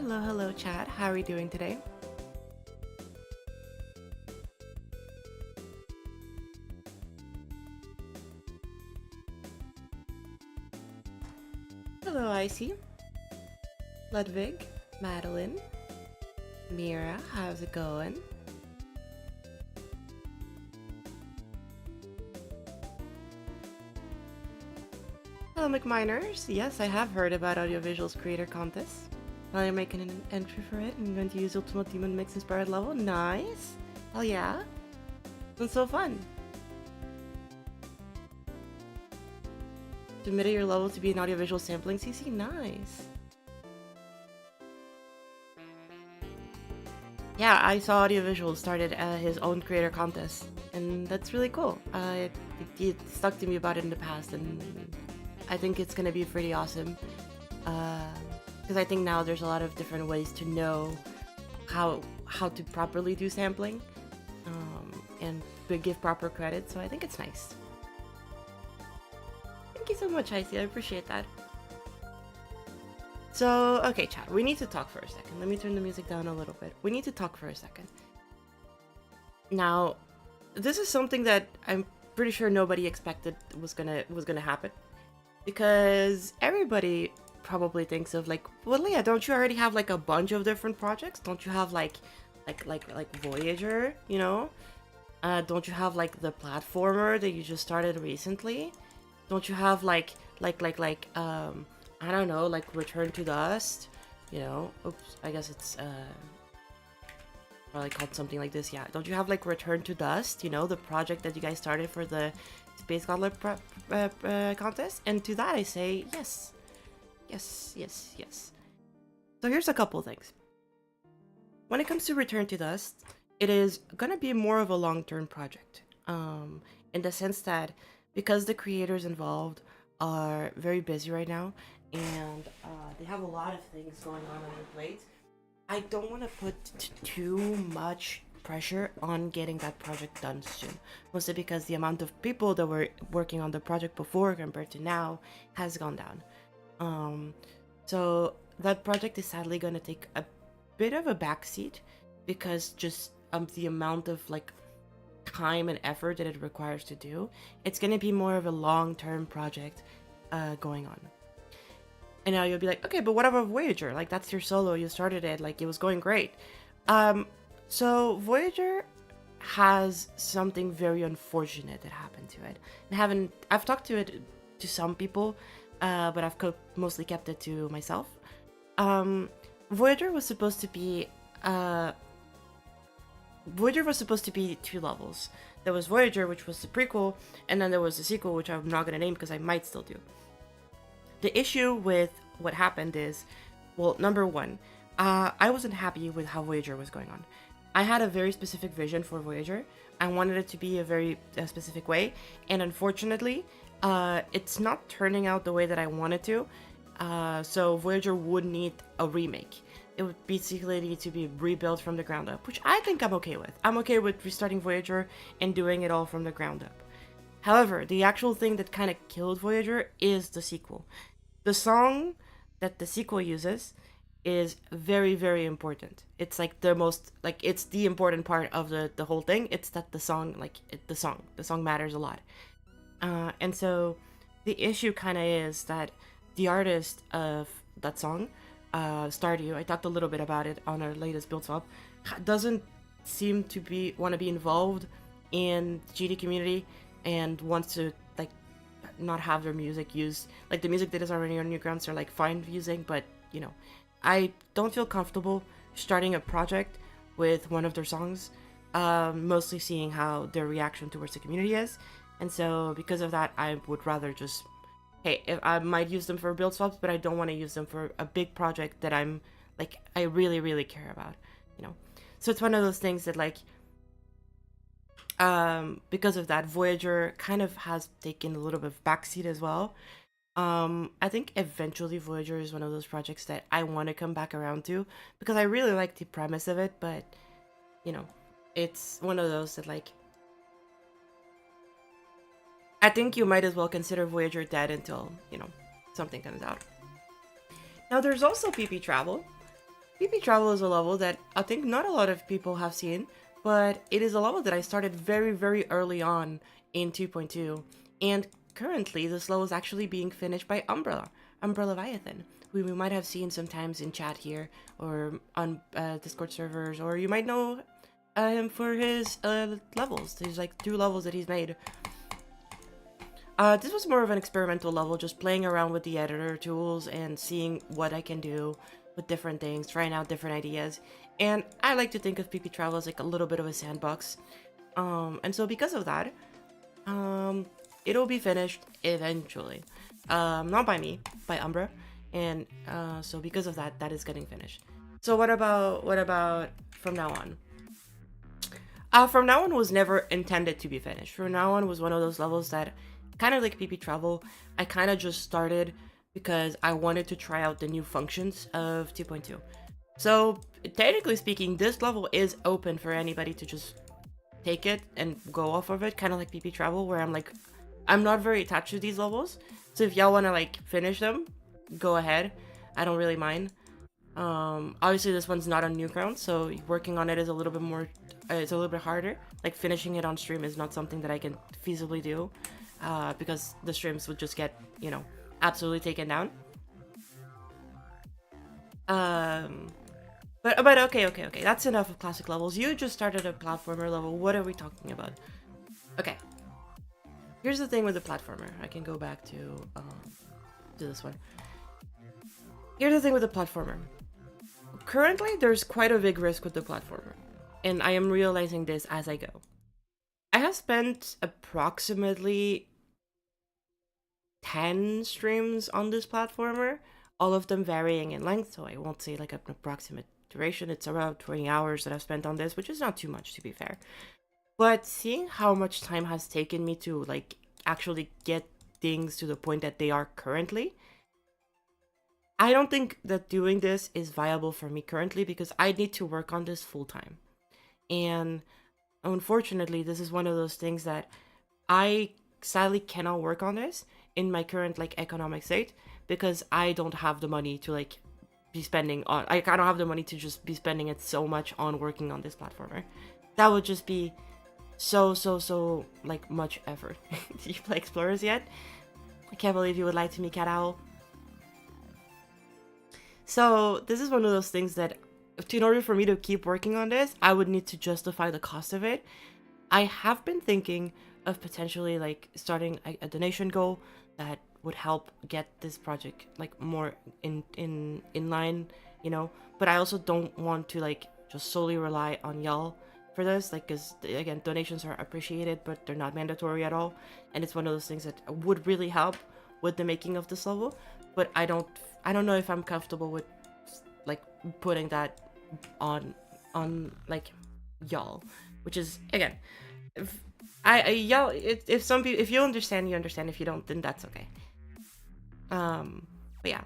Hello, hello, chat. How are you doing today? Hello, Icy, Ludwig, Madeline, Mira. How's it going? Hello, McMiners. Yes, I have heard about Audiovisual's creator contest. I'm making an entry for it. I'm going to use Ultimate Demon Mix Inspired level. Nice. Hell yeah. It's so fun. Submitted your level to be an audiovisual sampling CC. Nice. Yeah, I saw Audiovisual started his own creator contest, and that's really cool. It stuck to me about it in the past, and I think it's gonna be pretty awesome. Because I think now there's a lot of different ways to know how to properly do sampling, and to give proper credit. So I think it's nice. Thank you so much, Icy. I appreciate that. So, okay, chat, we need to talk for a second. Let me turn the music down a little bit. We need to talk for a second. Now, this is something that I'm pretty sure nobody expected was gonna happen. Because everybody probably thinks of like, well, yeah, don't you already have like a bunch of different projects? Don't you have like Voyager, you know? Don't you have like the platformer that you just started recently? Don't you have I don't know, like Return to Dust, you know? Oops, I guess it's probably called something like this. Yeah, don't you have like Return to Dust, you know, the project that you guys started for the Space Gauntlet contest? And to that I say yes, yes, yes, yes. So here's a couple things. When it comes to Return to Dust, it is gonna be more of a long-term project, in the sense that because the creators involved are very busy right now, and they have a lot of things going on their plate. I don't want to put too much pressure on getting that project done soon. Mostly because the amount of people that were working on the project before compared to now has gone down. So that project is sadly going to take a bit of a backseat because just the amount of like time and effort that it requires to do. It's going to be more of a long-term project going on. And now you'll be like, okay, but what about Voyager? Like, that's your solo, you started it, like, it was going great. So Voyager has something very unfortunate that happened to it. I've talked to it to some people, but I've mostly kept it to myself. Voyager was supposed to be two levels. There was Voyager, which was the prequel, and then there was the sequel, which I'm not gonna name because I might still do. The issue with what happened is, well, number one, I wasn't happy with how Voyager was going on. I had a very specific vision for Voyager. I wanted it to be a very specific way, and unfortunately, it's not turning out the way that I wanted to. So Voyager would need a remake. It would basically need to be rebuilt from the ground up, which I think I'm okay with. I'm okay with restarting Voyager and doing it all from the ground up. However, the actual thing that kind of killed Voyager is the sequel. The song that the sequel uses is very, very important. It's like the most, like, it's the important part of the whole thing. It's that the song, the song matters a lot. And so the issue kind of is that the artist of that song, Stardew, I talked a little bit about it on our latest build swap, doesn't seem to want to be involved in the GD community and wants to like not have their music used. Like the music that is already on Newgrounds are like fine using, but you know, I don't feel comfortable starting a project with one of their songs, mostly seeing how their reaction towards the community is. And so because of that, I would rather just, hey, if I might use them for build swaps, but I don't want to use them for a big project that I really, really care about, you know. So it's one of those things that like, because of that, Voyager kind of has taken a little bit of backseat as well. I think eventually Voyager is one of those projects that I want to come back around to because I really like the premise of it, but you know, it's one of those that like, I think you might as well consider Voyager dead until, you know, something comes out. Now there's also PP Travel. PP Travel is a level that I think not a lot of people have seen, but it is a level that I started very, very early on in 2.2. And currently, this level is actually being finished by Umbrella Leviathan, who we might have seen sometimes in chat here or on Discord servers, or you might know him for his levels. There's like 2 levels that he's made. This was more of an experimental level, just playing around with the editor tools and seeing what I can do with different things, trying out different ideas. And I like to think of PP Travel as like a little bit of a sandbox. And so because of that, it'll be finished eventually. Not by me, by Umbra. And so because of that, that is getting finished. So what about from now on? From now on was never intended to be finished. From now on was one of those levels that, kind of like PP Travel, I kind of just started because I wanted to try out the new functions of 2.2. So technically speaking, this level is open for anybody to just take it and go off of it, kind of like PP Travel, where I'm not very attached to these levels. So if y'all want to like finish them, go ahead. I don't really mind. Obviously this one's not on Newgrounds, so working on it is a little bit more, it's a little bit harder. Like finishing it on stream is not something that I can feasibly do, because the streams would just get, you know, absolutely taken down. But okay, that's enough of classic levels. You just started a platformer level. What are we talking about? Okay. Here's the thing with the platformer. I can go back to this one. Here's the thing with the platformer. Currently, there's quite a big risk with the platformer, and I am realizing this as I go. I have spent approximately 10 streams on this platformer, all of them varying in length, so I won't say like an approximate duration. It's around 20 hours that I've spent on this, which is not too much to be fair. But seeing how much time has taken me to like actually get things to the point that they are currently, I don't think that doing this is viable for me currently, because I need to work on this full time. And unfortunately, this is one of those things that I sadly cannot work on this in my current like economic state, because I don't have the money to like be spending on, I don't have the money to just be spending it so much on working on this platformer. That would just be so like much effort. Do you play Explorers yet? I can't believe you would lie to me, Cat Owl. So this is one of those things that, in order for me to keep working on this, I would need to justify the cost of it. I have been thinking of potentially like starting a donation goal that would help get this project like more in line, you know. But I also don't want to like just solely rely on y'all for this, like, because again, donations are appreciated, but they're not mandatory at all. And it's one of those things that would really help with the making of this level. But I don't know if I'm comfortable with like putting that on like y'all, which is, again, if y'all, if some people, if you understand, you understand. If you don't, then that's okay. But yeah,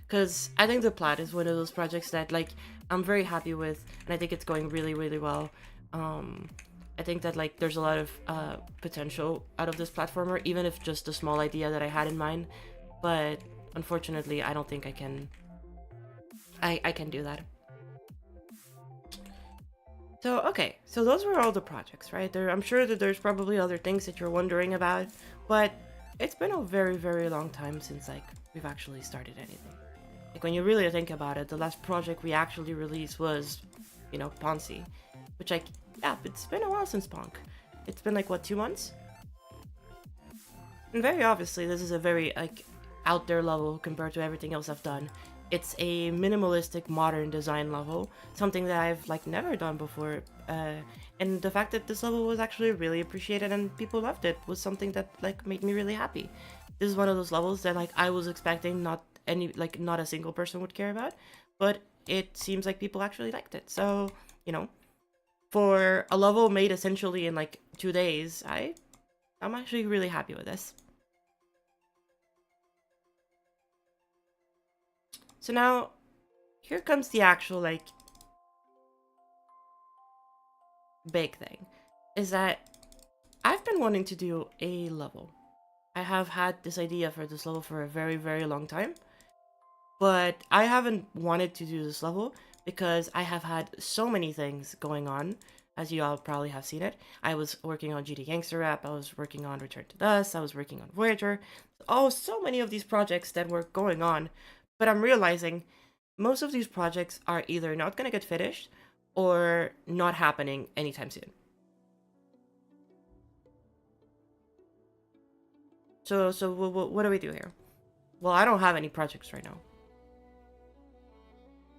because I think the Plat is one of those projects that like I'm very happy with, and I think it's going really, really well. I think that like there's a lot of potential out of this platformer, even if just a small idea that I had in mind. But unfortunately, I don't think I can do that. So, okay, so those were all the projects, right? I'm sure that there's probably other things that you're wondering about, but it's been a very, very long time since like we've actually started anything. Like when you really think about it, the last project we actually released was, you know, Ponzi, which like, yeah, it's been a while since Ponk. It's been like, what, 2 months? And very obviously, this is a very like out there level compared to everything else I've done. It's a minimalistic modern design level, something that I've like never done before, and the fact that this level was actually really appreciated and people loved it was something that like made me really happy. This is one of those levels that like I was expecting not a single person would care about, but it seems like people actually liked it. So, you know, for a level made essentially in like 2 days, I'm actually really happy with this. So now, here comes the actual, like, big thing. Is that I've been wanting to do a level. I have had this idea for this level for a very, very long time. But I haven't wanted to do this level because I have had so many things going on. As you all probably have seen it, I was working on GD Gangster Rap, I was working on Return to Dust, I was working on Voyager. Oh, so many of these projects that were going on. But I'm realizing most of these projects are either not going to get finished or not happening anytime soon. So what do we do here? Well, I don't have any projects right now.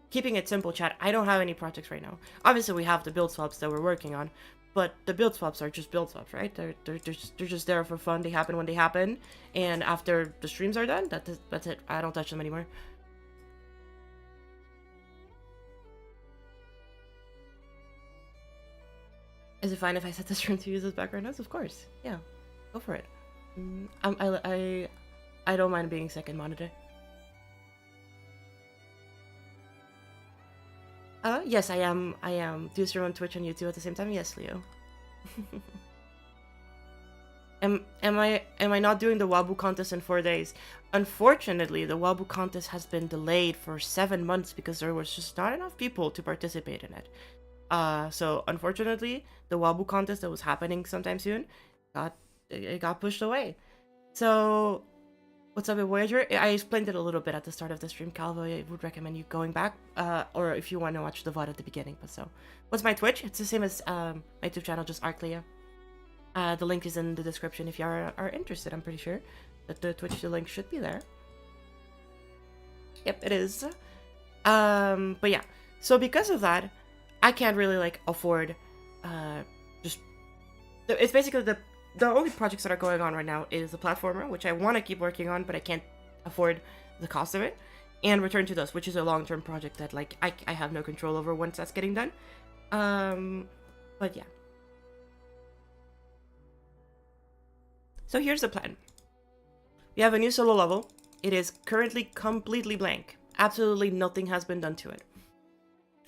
Keeping it simple, chat, I don't have any projects right now. Obviously, we have the build swaps that we're working on, but the build swaps are just build swaps, right? They're just there for fun. They happen when they happen, and after the streams are done, that's it. I don't touch them anymore. Is it fine if I set the stream to use as background noise? Of course. Yeah, go for it. I don't mind being second monitor. Yes, I am. Do you stream on Twitch and YouTube at the same time? Yes, Leo. am I not doing the Wabu contest in 4 days? Unfortunately, the Wabu contest has been delayed for 7 months because there was just not enough people to participate in it. So unfortunately, the Wabu contest that was happening sometime soon got pushed away. So what's up with Voyager? I explained it a little bit at the start of the stream, Calvo. I would recommend you going back, or if you want to watch the VOD at the beginning. But so, what's my Twitch? It's the same as my YouTube channel, just ArcLeo. The link is in the description if you are interested. I'm pretty sure that the Twitch link should be there. Yep, it is. But yeah, so because of that, I can't really like afford it's basically the only projects that are going on right now is the platformer, which I want to keep working on, but I can't afford the cost of it, and Return to Dust, which is a long-term project that like I have no control over once that's getting done. But yeah. So here's the plan. We have a new solo level. It is currently completely blank. Absolutely nothing has been done to it.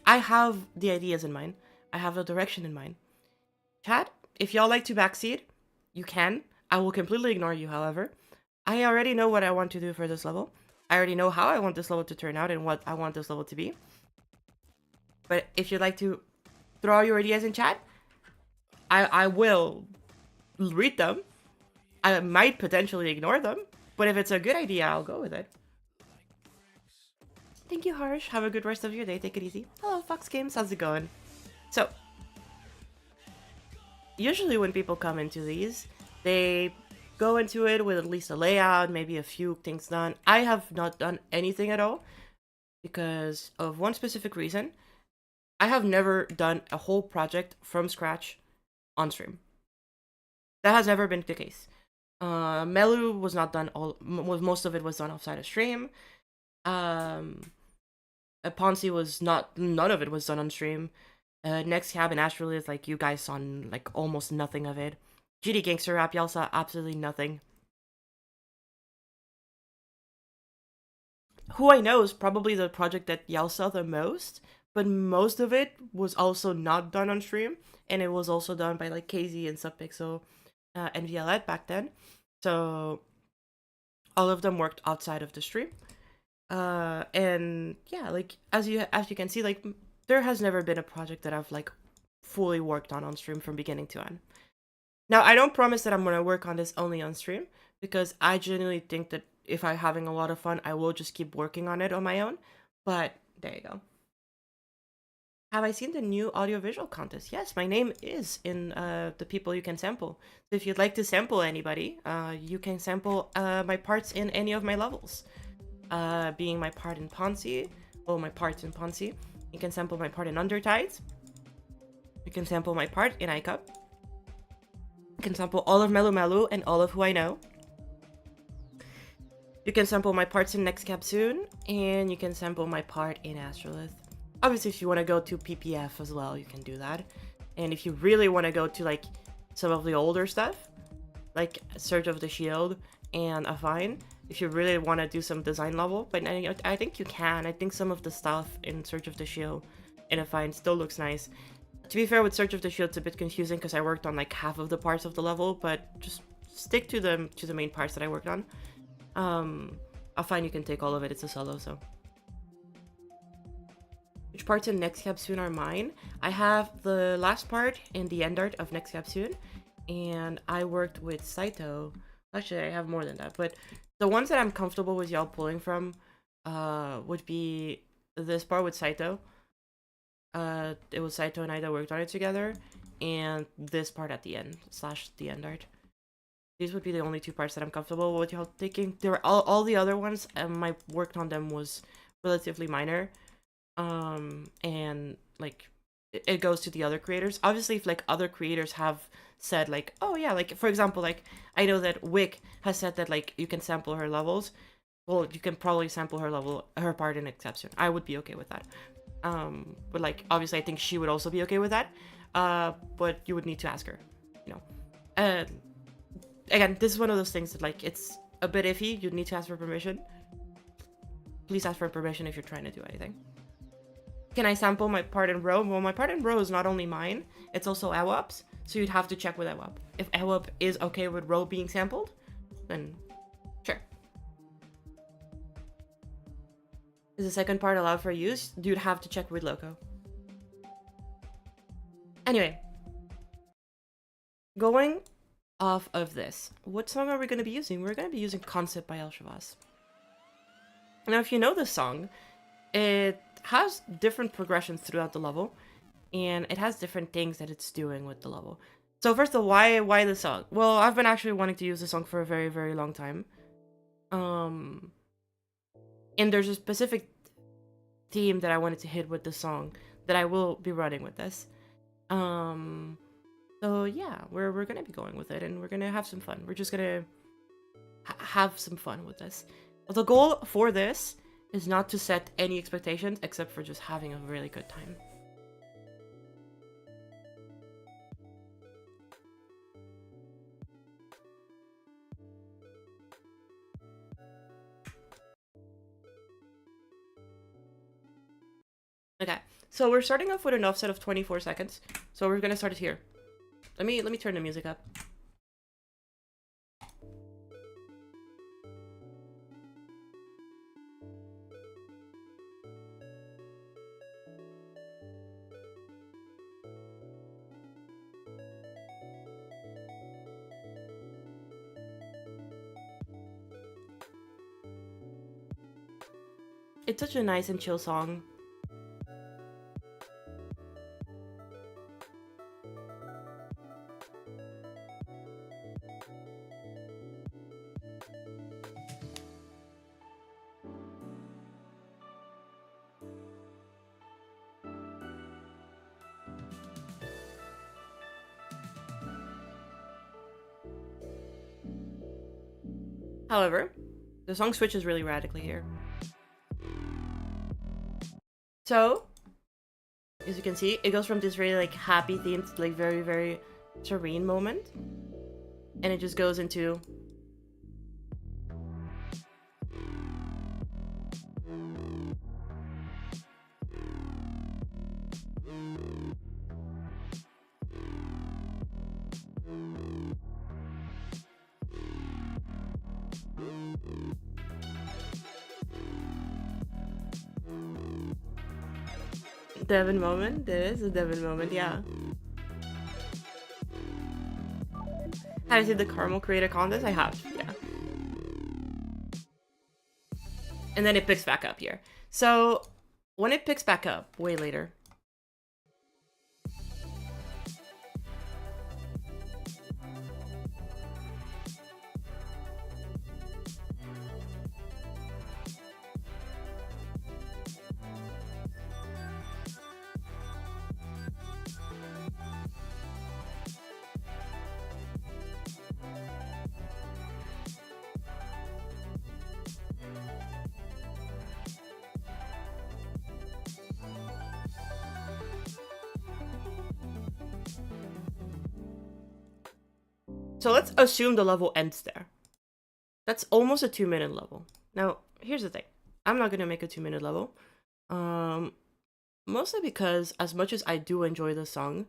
I have the ideas in mind. I have the direction in mind. Chat, if y'all like to backseat, you can. I will completely ignore you, however. I already know what I want to do for this level. I already know how I want this level to turn out and what I want this level to be. But if you'd like to throw your ideas in chat, I will read them. I might potentially ignore them, but if it's a good idea, I'll go with it. Thank you, Harsh. Have a good rest of your day. Take it easy. Hello, Fox Games. How's it going? So, usually when people come into these, they go into it with at least a layout, maybe a few things done. I have not done anything at all because of one specific reason. I have never done a whole project from scratch on stream. That has never been the case. Melu was not done most of it was done outside of stream. Ponzi was none of it was done on stream. Next Cab and Astrolith, like you guys saw like almost nothing of it. GD Gangster Rap, y'all saw absolutely nothing. Who I know is probably the project that y'all saw the most, but most of it was also not done on stream, and it was also done by like KZ and Subpixel and VLED back then. So all of them worked outside of the stream. And yeah, like as you can see, like there has never been a project that I've like fully worked on stream from beginning to end. Now, I don't promise that I'm going to work on this only on stream, because I genuinely think that if I'm having a lot of fun, I will just keep working on it on my own. But there you go. Have I seen the new audiovisual contest? Yes, my name is in the people you can sample. So if you'd like to sample anybody, you can sample my parts in any of my levels. Being my part in Ponzi, or my parts in Ponzi. You can sample my part in Undertides. You can sample my part in iCup. You can sample all of Melu Melu and all of Who I Know. You can sample my parts in Next Capsule, and you can sample my part in Astrolith. Obviously, if you want to go to PPF as well, you can do that. And if you really want to go to like some of the older stuff, like Surge of the Shield and Affine, if you really want to do some design level, but I think you can. I think some of the stuff in Surge of the Shield and Affine still looks nice. To be fair, with Surge of the Shield, it's a bit confusing because I worked on like half of the parts of the level, but just stick to the main parts that I worked on. Affine, you can take all of it. It's a solo, so which parts in Next Capsule are mine. I have the last part and the end art of Next Capsule, and I worked with Saito. Actually, I have more than that, but the ones that I'm comfortable with y'all pulling from would be this part with Saito. It was Saito and I that worked on it together, and this part at the end / the end art. These would be the only two parts that I'm comfortable with y'all taking. There were all the other ones, and my work on them was relatively minor. And like it goes to the other creators. Obviously, if like other creators have said like, oh yeah, like for example, like I know that Wick has said that like you can sample her levels. Well, you can probably sample her part in Exception. I would be okay with that. But like obviously I think she would also be okay with that. But you would need to ask her, you know. Again, this is one of those things that like it's a bit iffy. You'd need to ask for permission. Please ask for permission if you're trying to do anything. Can I sample my part in Row? Well, my part in Row is not only mine, it's also Ewap's, so you'd have to check with Ewap. If Ewap is okay with Row being sampled, then sure. Is the second part allowed for use? You'd have to check with Loco. Anyway, going off of this, what song are we going to be using? We're going to be using Concept by El Shavas. Now, if you know this song, it has different progressions throughout the level, and it has different things that it's doing with the level. So first of all, why the song? Well, I've been actually wanting to use this song for a very, very long time. And there's a specific theme that I wanted to hit with the song that I will be running with this. So yeah, we're gonna be going with it, and we're gonna have some fun. We're just gonna have some fun with this. The goal for this is not to set any expectations except for just having a really good time. Okay, so we're starting off with an offset of 24 seconds. So we're gonna start it here. Let me turn the music up. It's such a nice and chill song. However, the song switches really radically here. So, as you can see, it goes from this really like happy theme to like very, very serene moment. And it just goes into Devin moment. There is a Devin moment, yeah. Have you seen the Caramel Creator Contest? I have, yeah. And then it picks back up here. So, when it picks back up, way later, so let's assume the level ends there. That's almost a 2-minute level. Now, here's the thing. I'm not gonna make a 2-minute level. Mostly because as much as I do enjoy the song,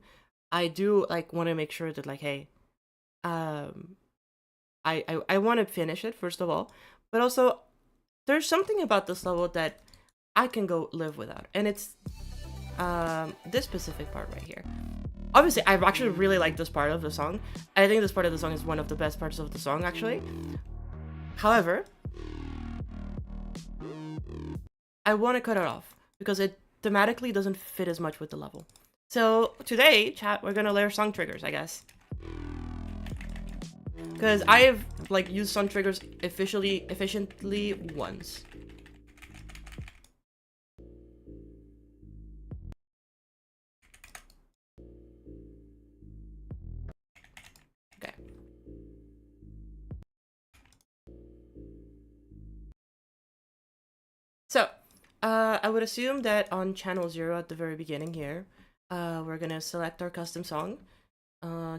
I do like want to make sure that like, hey, I want to finish it first of all, but also there's something about this level that I can go live without, and it's this specific part right here. Obviously, I actually really like this part of the song. I think this part of the song is one of the best parts of the song, actually. However, I want to cut it off because it thematically doesn't fit as much with the level. So today, chat, we're gonna layer song triggers, I guess. Because I have like used song triggers efficiently once. Okay. So, I would assume that on channel 0 at the very beginning here, we're gonna select our custom song.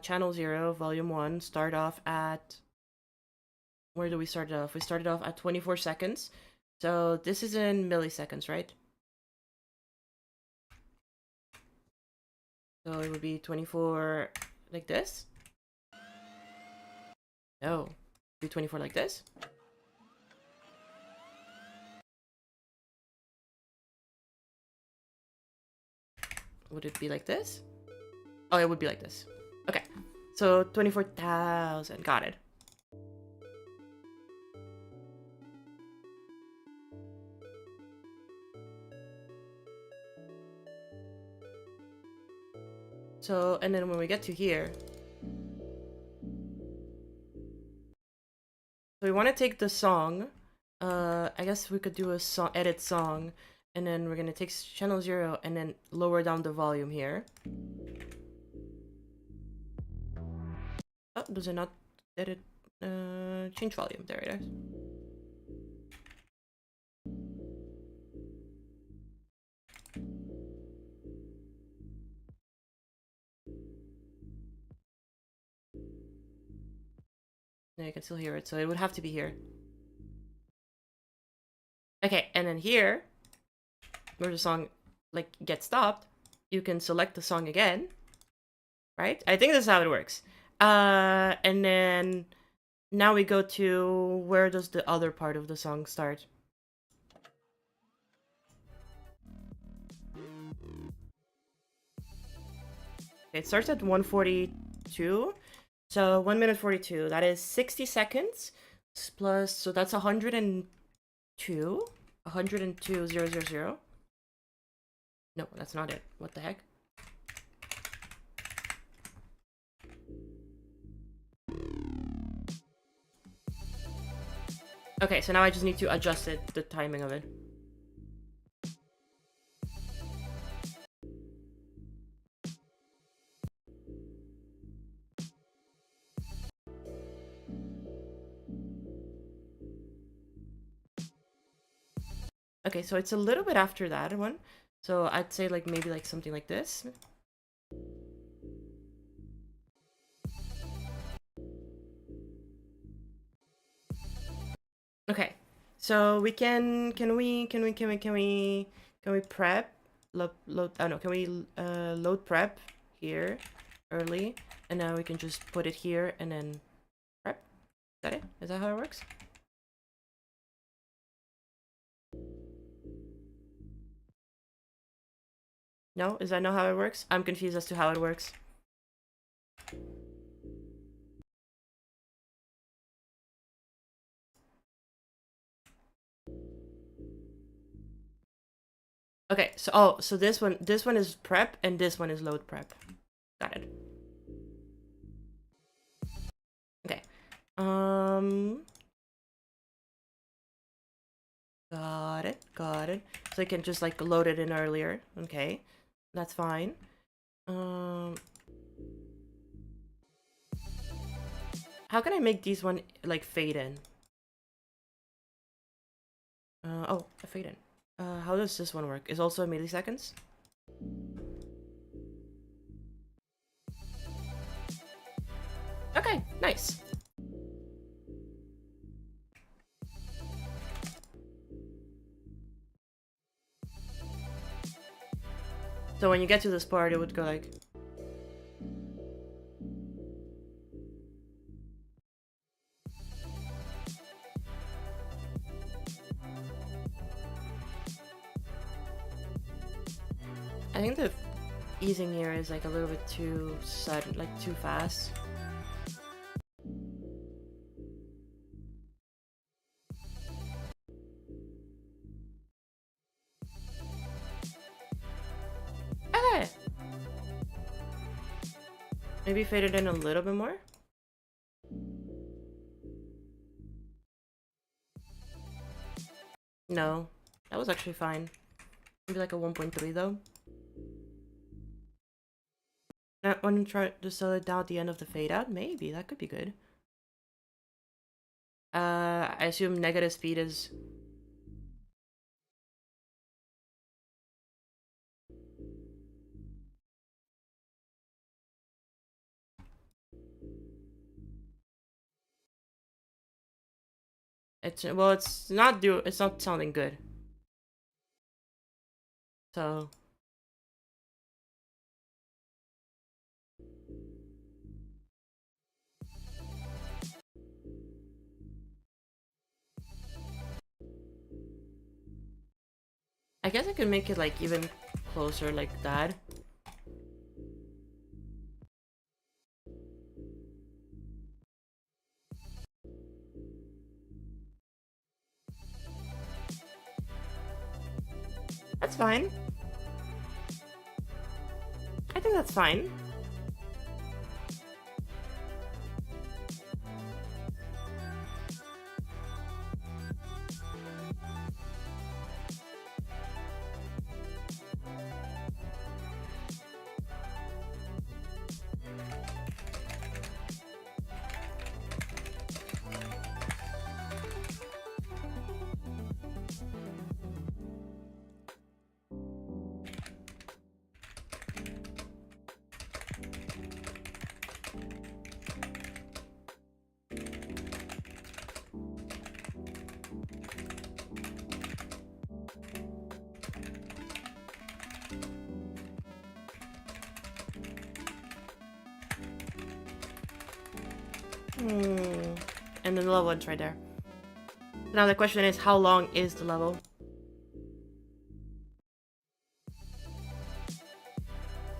Channel 0, volume 1, start off at... Where do we start off? We started off at 24 seconds. So this is in milliseconds, right? So it would be 24 like this. No, be 24 like this. Would it be like this? Oh, it would be like this. Okay, so 24,000, got it. So, and then when we get to here, so we want to take the song. I guess we could do a song, edit song, and then we're gonna take channel 0 and then lower down the volume here. Oh, does it not edit? Change volume. There it is. Now you can still hear it, so it would have to be here. Okay, and then here, where the song like gets stopped, you can select the song again, right? I think that's how it works. And then now we go to where does the other part of the song start? Okay, it starts at 1:42. So 1 minute 42. That is 60 seconds plus. So that's 102. 102,000. No, that's not it. What the heck? Okay, so now I just need to adjust it, the timing of it. Okay, so it's a little bit after that one. So I'd say like maybe like something like this. Okay, so we can we prep load oh no, can we load prep here early, and now we can just put it here and then prep. Is that it? Is that how it works? No? Is that not how it works? I'm confused as to how it works. Okay, so so this one is prep and this one is load prep. Got it. Okay. Got it. So I can just like load it in earlier. Okay. That's fine. How can I make these one like fade in? Oh, a fade in. How does this one work? Is also milliseconds? Okay, nice. So when you get to this part, it would go like... I think the easing here is like a little bit too sudden, like too fast. Okay. Maybe fade it in a little bit more. No, that was actually fine. Maybe like a 1.3 though. I want to try to slow it down at the end of the fade out. Maybe that could be good. I assume negative speed is. It's well, it's not sounding good. So I guess I could make it like even closer like that. That's fine. I think that's fine. And then the level one's right there. Now the question is, how long is the level?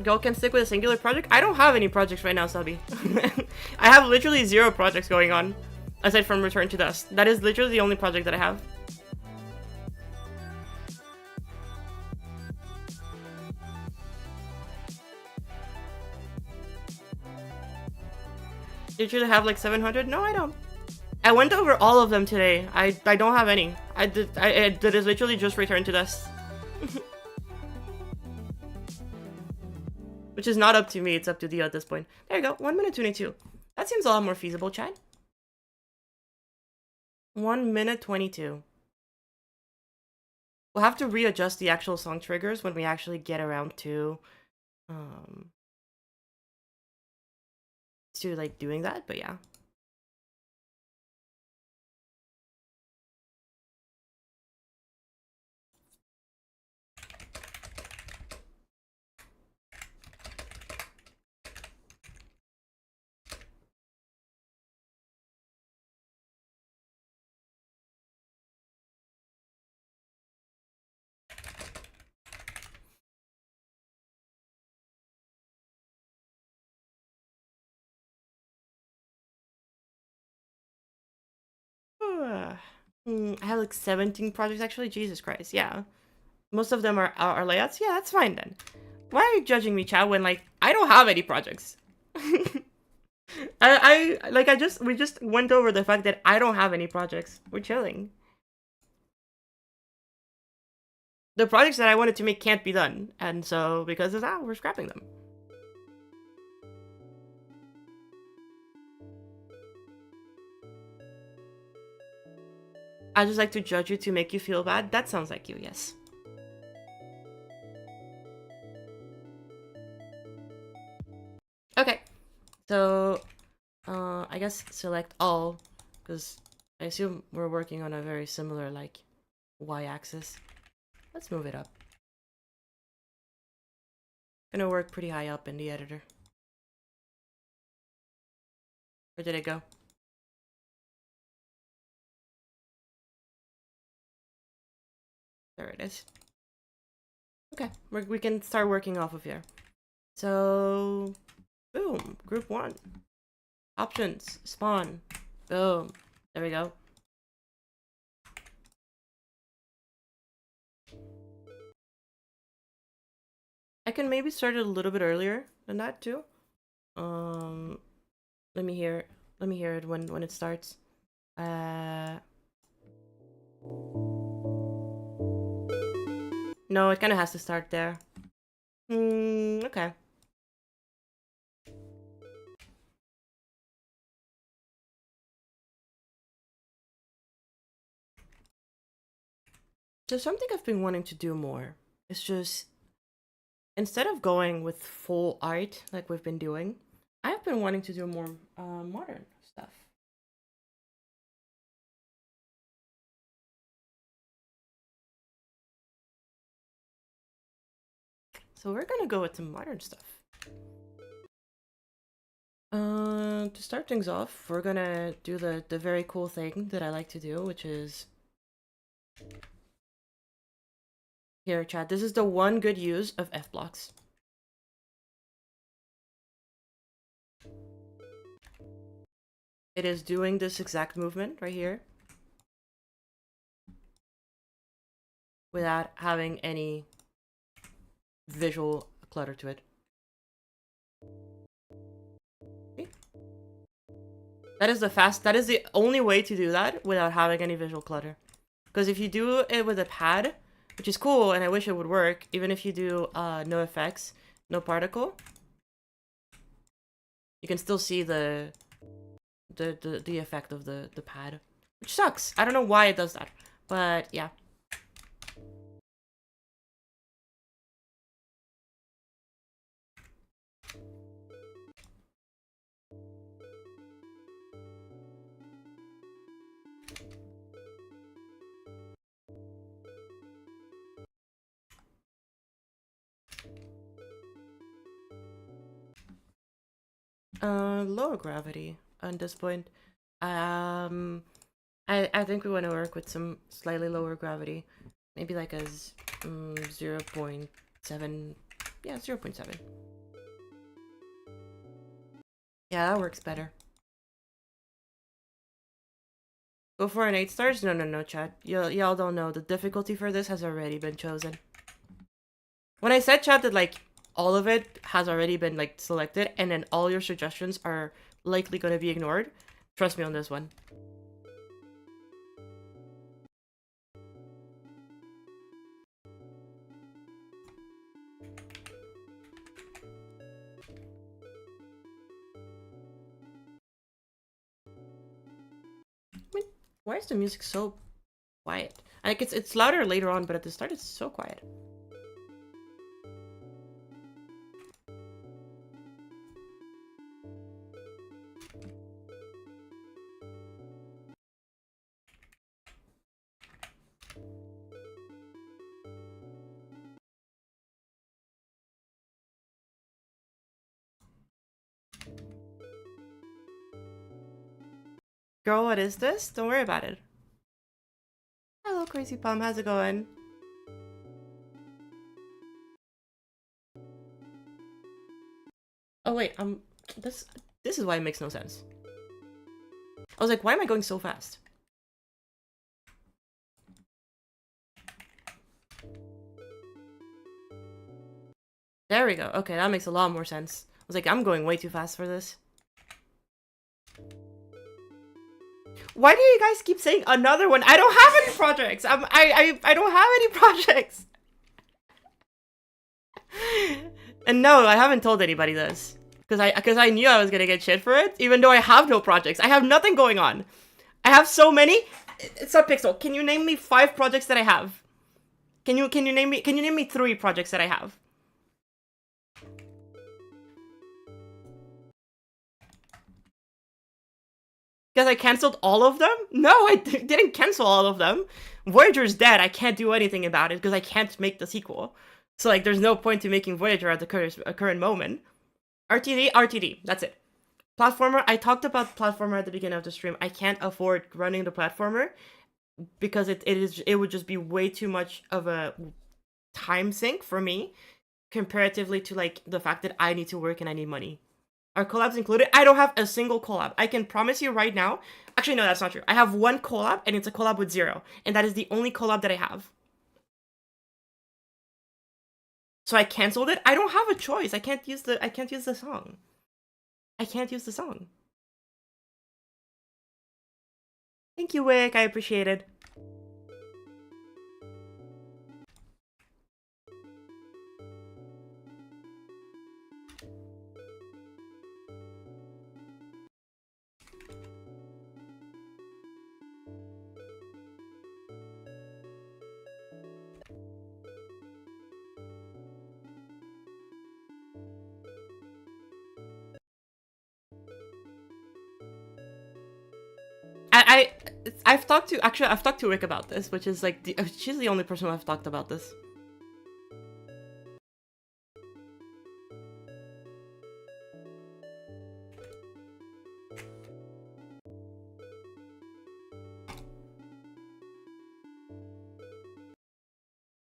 Go can stick with a singular project? I don't have any projects right now, Subby. I have literally 0 projects going on, aside from Return to Dust. That is literally the only project that I have. Did you have like 700? No, I don't. I went over all of them today. I don't have any. I did is literally just Return to Dust. Which is not up to me, it's up to Dio at this point. There you go, 1 minute 22. That seems a lot more feasible, Chad. 1 minute 22. We'll have to readjust the actual song triggers when we actually get around to like doing that, but yeah. I have like 17 projects actually. Jesus Christ, yeah. Most of them are layouts. Yeah, that's fine then. Why are you judging me, Chad, when like I don't have any projects? We just went over the fact that I don't have any projects. We're chilling. The projects that I wanted to make can't be done, and so because of that, we're scrapping them. I just like to judge you to make you feel bad. That sounds like you, yes. Okay, so I guess select all, because I assume we're working on a very similar like y-axis. Let's move it up. Gonna work pretty high up in the editor. Where did it go? There it is. Okay, we can start working off of here. So, boom, group 1. Options, spawn, boom. There we go. I can maybe start it a little bit earlier than that too. Let me hear it when it starts. No, it kind of has to start there. Okay. So something I've been wanting to do more is just, instead of going with full art like we've been doing, I've been wanting to do more modern stuff. So we're gonna go with some modern stuff. To start things off, we're gonna do the very cool thing that I like to do, which is here, chat. This is the one good use of F blocks. It is doing this exact movement right here without having any visual clutter to it. Okay. That is the only way to do that without having any visual clutter. Because if you do it with a pad, which is cool and I wish it would work, even if you do no effects, no particle, you can still see the effect of the pad, which sucks. I don't know why it does that, but yeah. Lower gravity on this point. I think we want to work with some slightly lower gravity, maybe like a 0.7. Yeah, 0.7. Yeah, that works better. Go for an 8 stars? No, chat. Y'all don't know. The difficulty for this has already been chosen. When I said, chat, that like all of it has already been like selected and then all your suggestions are likely going to be ignored, trust me on this one. Why is the music so quiet? Like it's louder later on, but at the start it's so quiet. Girl, what is this? Don't worry about it. Hello, Crazy Palm. How's it going? Oh wait, this is why it makes no sense. I was like, why am I going so fast? There we go. Okay, that makes a lot more sense. I was like, I'm going way too fast for this. Why do you guys keep saying another one? I don't have any projects. I don't have any projects. And no, I haven't told anybody this because I knew I was gonna get shit for it, even though I have no projects. I have nothing going on. I have so many. Subpixel, can you name me 5 projects that I have? Can you name me 3 projects that I have? Because I canceled all of them? No, I didn't cancel all of them. Voyager's dead. I can't do anything about it because I can't make the sequel. So, like, there's no point to making Voyager at the current moment. RTD, that's it. Platformer, I talked about platformer at the beginning of the stream. I can't afford running the platformer because it would just be way too much of a time sink for me comparatively to like the fact that I need to work and I need money. Are collabs included? I don't have a single collab. I can promise you right now. Actually, no, that's not true. I have one collab and it's a collab with Zero. And that is the only collab that I have. So I canceled it. I don't have a choice. I can't use the song. I can't use the song. Thank you, Wick. I appreciate it. I've talked to Rick about this, which is like she's the only person who I've talked about this.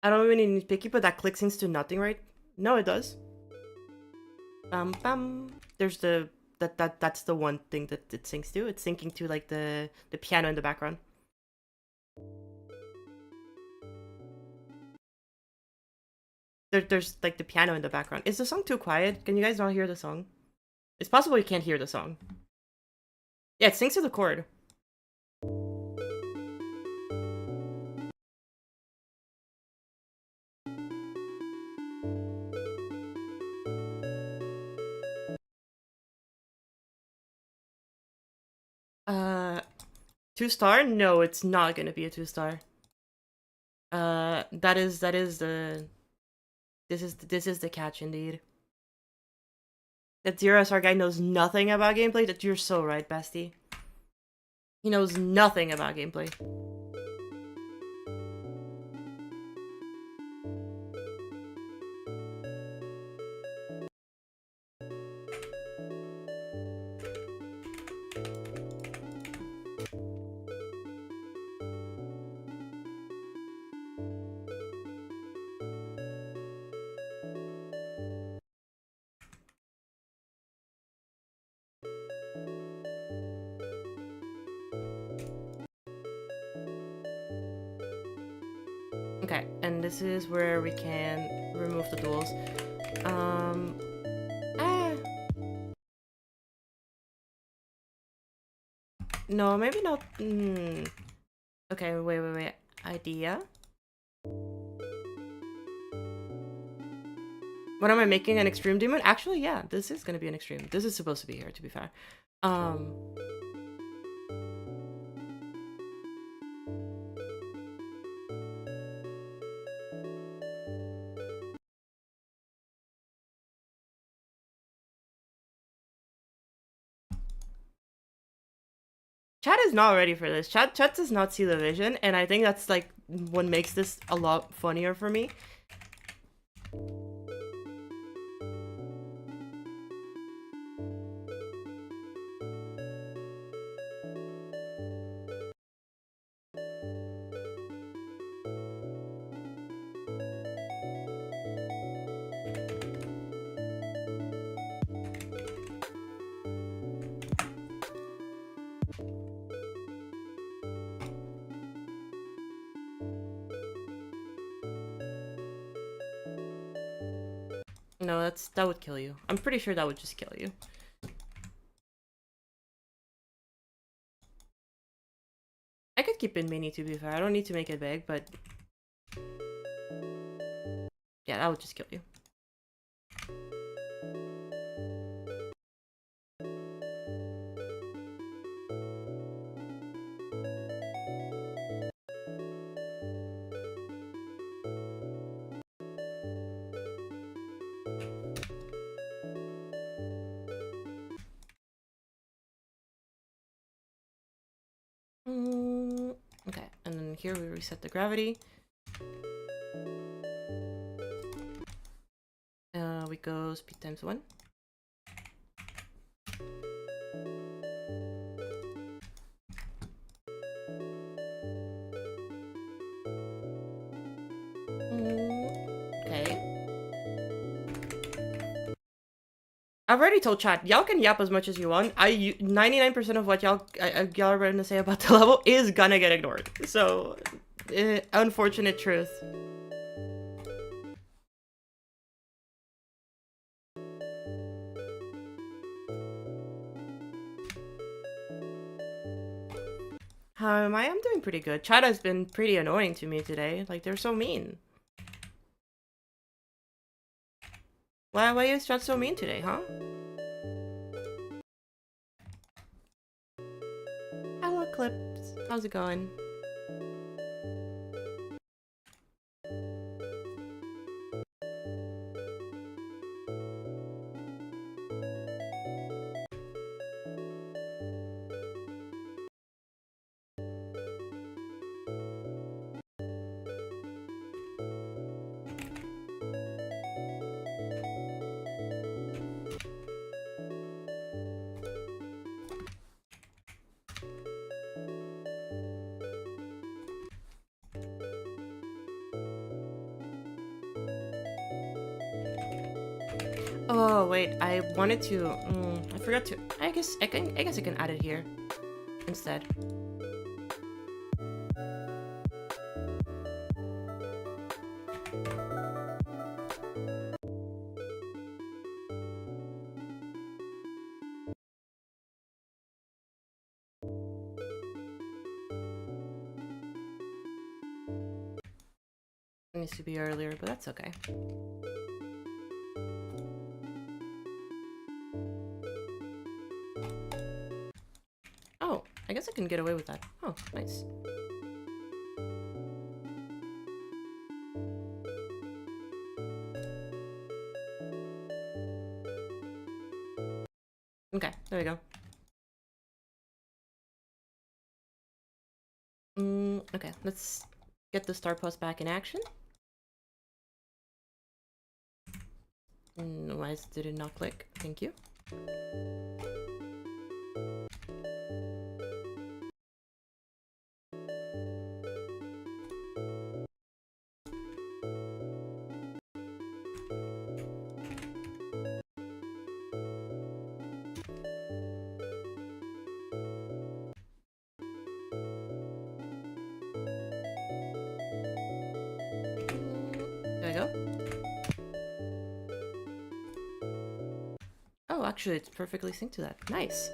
I don't really need picky, but that click syncs to nothing, right? No, it does. Bam. There's the that's the one thing that it syncs to. It's syncing to like the piano in the background. There's like the piano in the background. Is the song too quiet? Can you guys not hear the song? It's possible you can't hear the song. Yeah, it syncs to the chord. Uh, 2-star? No, it's not gonna be a 2-star. That is the this is the catch indeed. That Zero SR guy knows nothing about gameplay. That you're so right, bestie. He knows nothing about gameplay. Okay, and this is where we can remove the duels. No, maybe not. Okay, wait. Idea. What am I making? An extreme demon? Actually, yeah, this is gonna be an extreme. This is supposed to be here, to be fair. Chat is not ready for this. Chat does not see the vision, and I think that's like what makes this a lot funnier for me. No, that would kill you. I'm pretty sure that would just kill you. I could keep in mini, to be fair. I don't need to make it big, but yeah, that would just kill you. Okay, and then here we reset the gravity. We go speed times 1. I've already told chat, y'all can yap as much as you want. 99% of what y'all are going to say about the level is gonna get ignored. So, unfortunate truth. How am I? I'm doing pretty good. Chat has been pretty annoying to me today. Like, they're so mean. Why is chat so mean today, huh? Hello, Clips. How's it going? Oh wait, I wanted to. I forgot to. I guess I can add it here instead. It needs to be earlier, but that's okay. Oh, I guess I can get away with that. Oh, nice. Okay, there we go. Okay, let's get the star post back in action. Why did it not click? Thank you. There we go. Oh, actually, it's perfectly synced to that. Nice.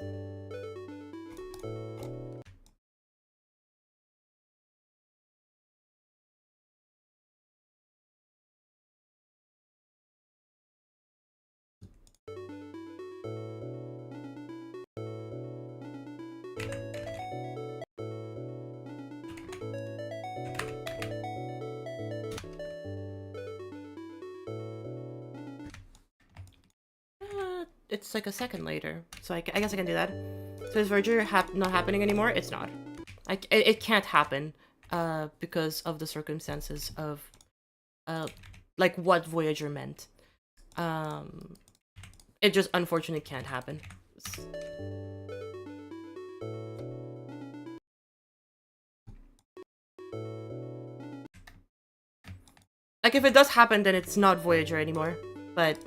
It's like a second later, so I guess I can do that. So is Voyager not happening anymore? It's not. It can't happen, because of the circumstances of, like what Voyager meant. It just unfortunately can't happen. Like if it does happen, then it's not Voyager anymore, but.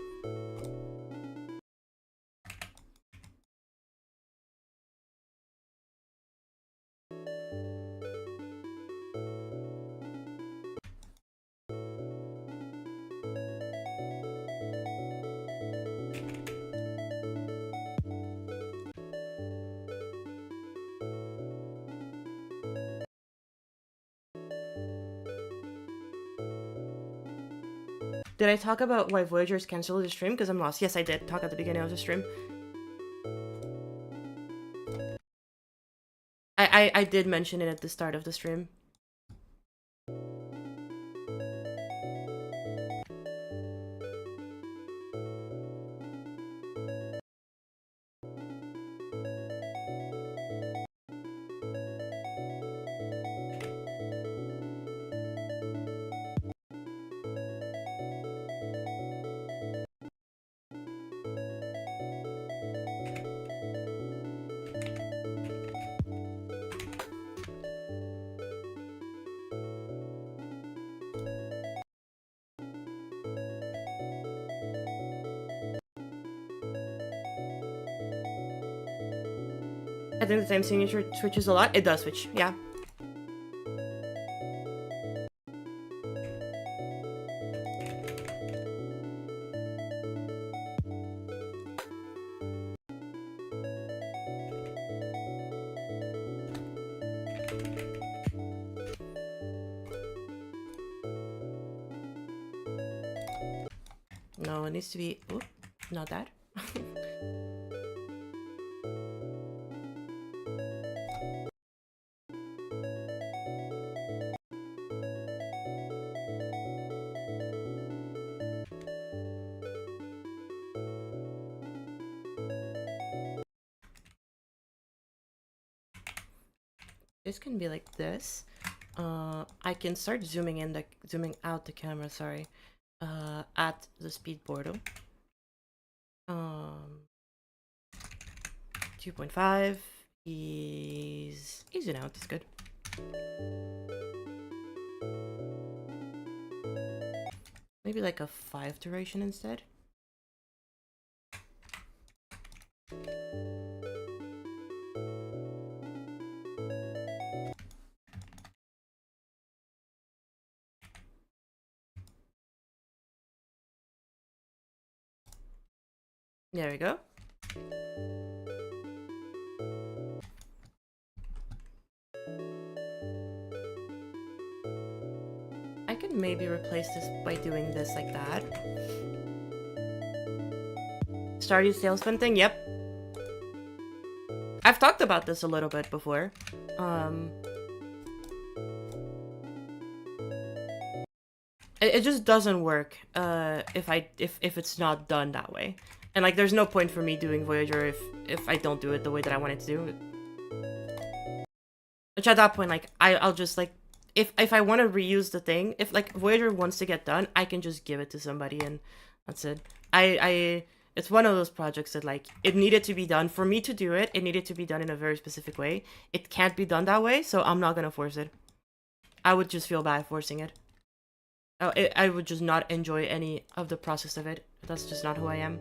Did I talk about why Voyager's canceled the stream? Because I'm lost. Yes, I did talk at the beginning of the stream. I did mention it at the start of the stream. I think the time signature switches a lot. It does switch, yeah. No, it needs to be... Oop, not that. This can be like this. I can start zooming out the camera, sorry, at the speed border. 2.5 is easy now, it's good. Maybe like a 5 duration instead. There we go. I could maybe replace this by doing this like that. Stardew Salesman thing, yep. I've talked about this a little bit before. It just doesn't work if it's not done that way. And like there's no point for me doing Voyager if I don't do it the way that I want it to do it. Which at that point, like I'll just like if I want to reuse the thing, if like Voyager wants to get done, I can just give it to somebody and that's it. It's one of those projects that like it needed to be done. For me to do it, it needed to be done in a very specific way. It can't be done that way, so I'm not gonna force it. I would just feel bad forcing it. I would just not enjoy any of the process of it. That's just not who I am.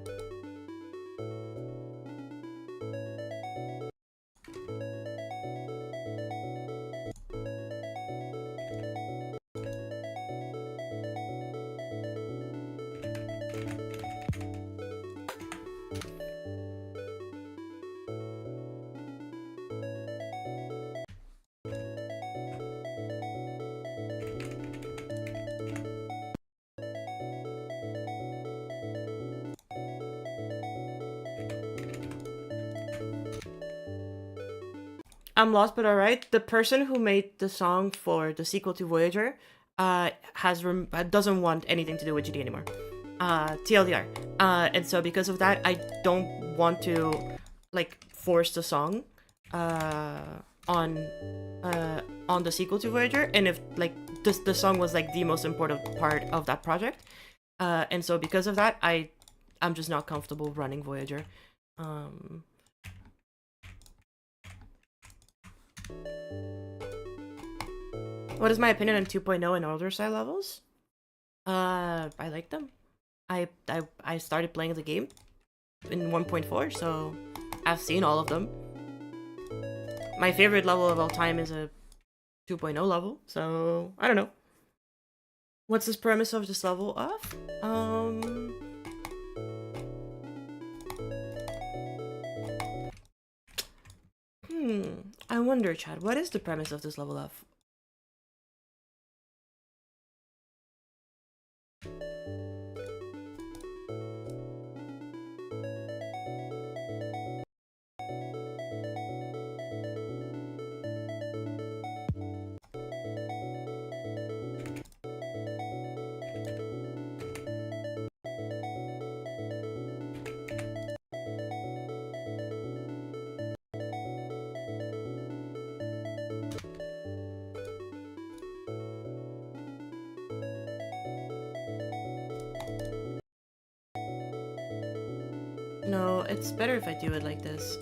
I'm lost, but alright. The person who made the song for the sequel to Voyager, doesn't want anything to do with GD anymore. TLDR. And so because of that, I don't want to like force the song, on the sequel to Voyager. And if like the song was like the most important part of that project, and so because of that, I'm just not comfortable running Voyager. What is my opinion on 2.0 and older style levels? I like them. I started playing the game in 1.4, so I've seen all of them. My favorite level of all time is a 2.0 level, so I don't know. What's this premise of this level of? I wonder, Chad, what is the premise of this level of? No, it's better if I do it like this.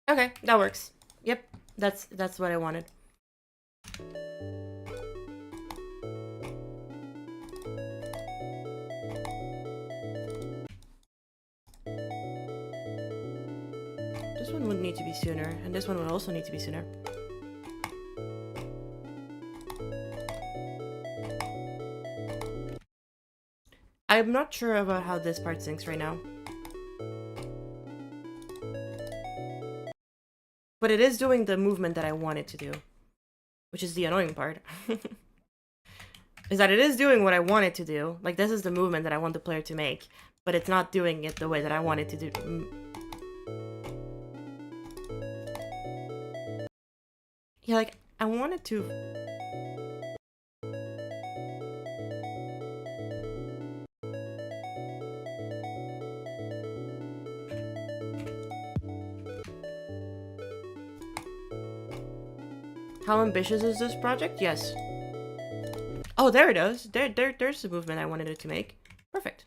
Okay, that works. Yep, that's what I wanted. This one would need to be sooner, and this one would also need to be sooner. I'm not sure about how this part syncs right now. But it is doing the movement that I want it to do, which is the annoying part. Is that it is doing what I want it to do. Like, this is the movement that I want the player to make, but it's not doing it the way that I want it to do. Yeah, like, I want it to... How ambitious is this project? Yes. Oh, there it is. There's the movement I wanted it to make. Perfect.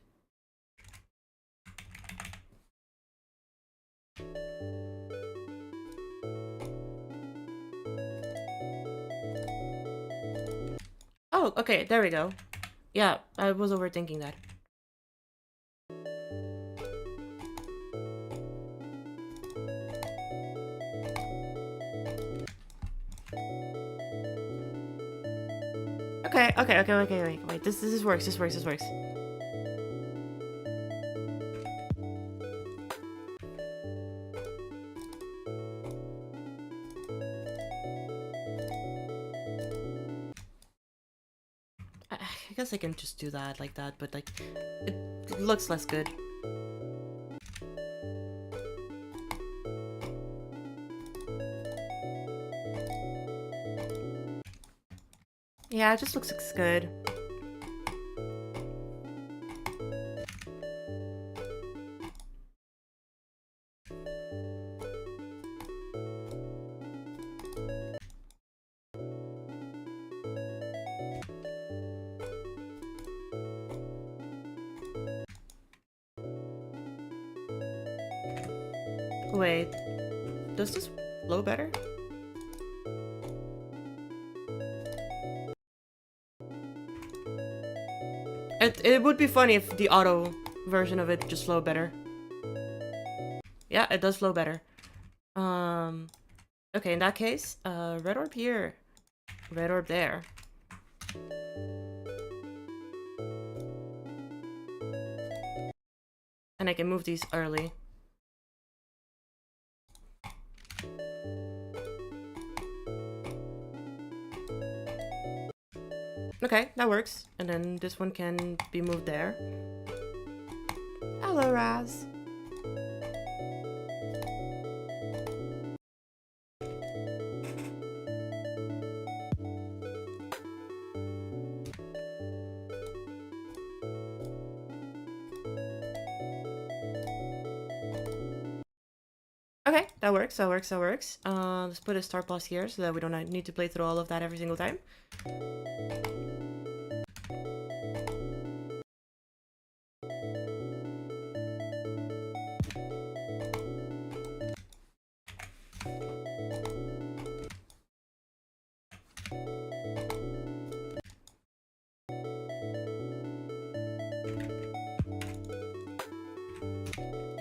Oh, okay, there we go. Yeah, I was overthinking that. Okay, wait. This works. This works. I guess I can just do that like that, but like, it looks less good. Yeah, it just looks good. Wait, does this flow better? It would be funny if the auto version of it just flowed better. Yeah, it does flow better. Okay, in that case, red orb here, red orb there. And I can move these early. Okay, that works. And then this one can be moved there. Hello, Raz. Okay, that works. Let's put a star plus here so that we don't need to play through all of that every single time.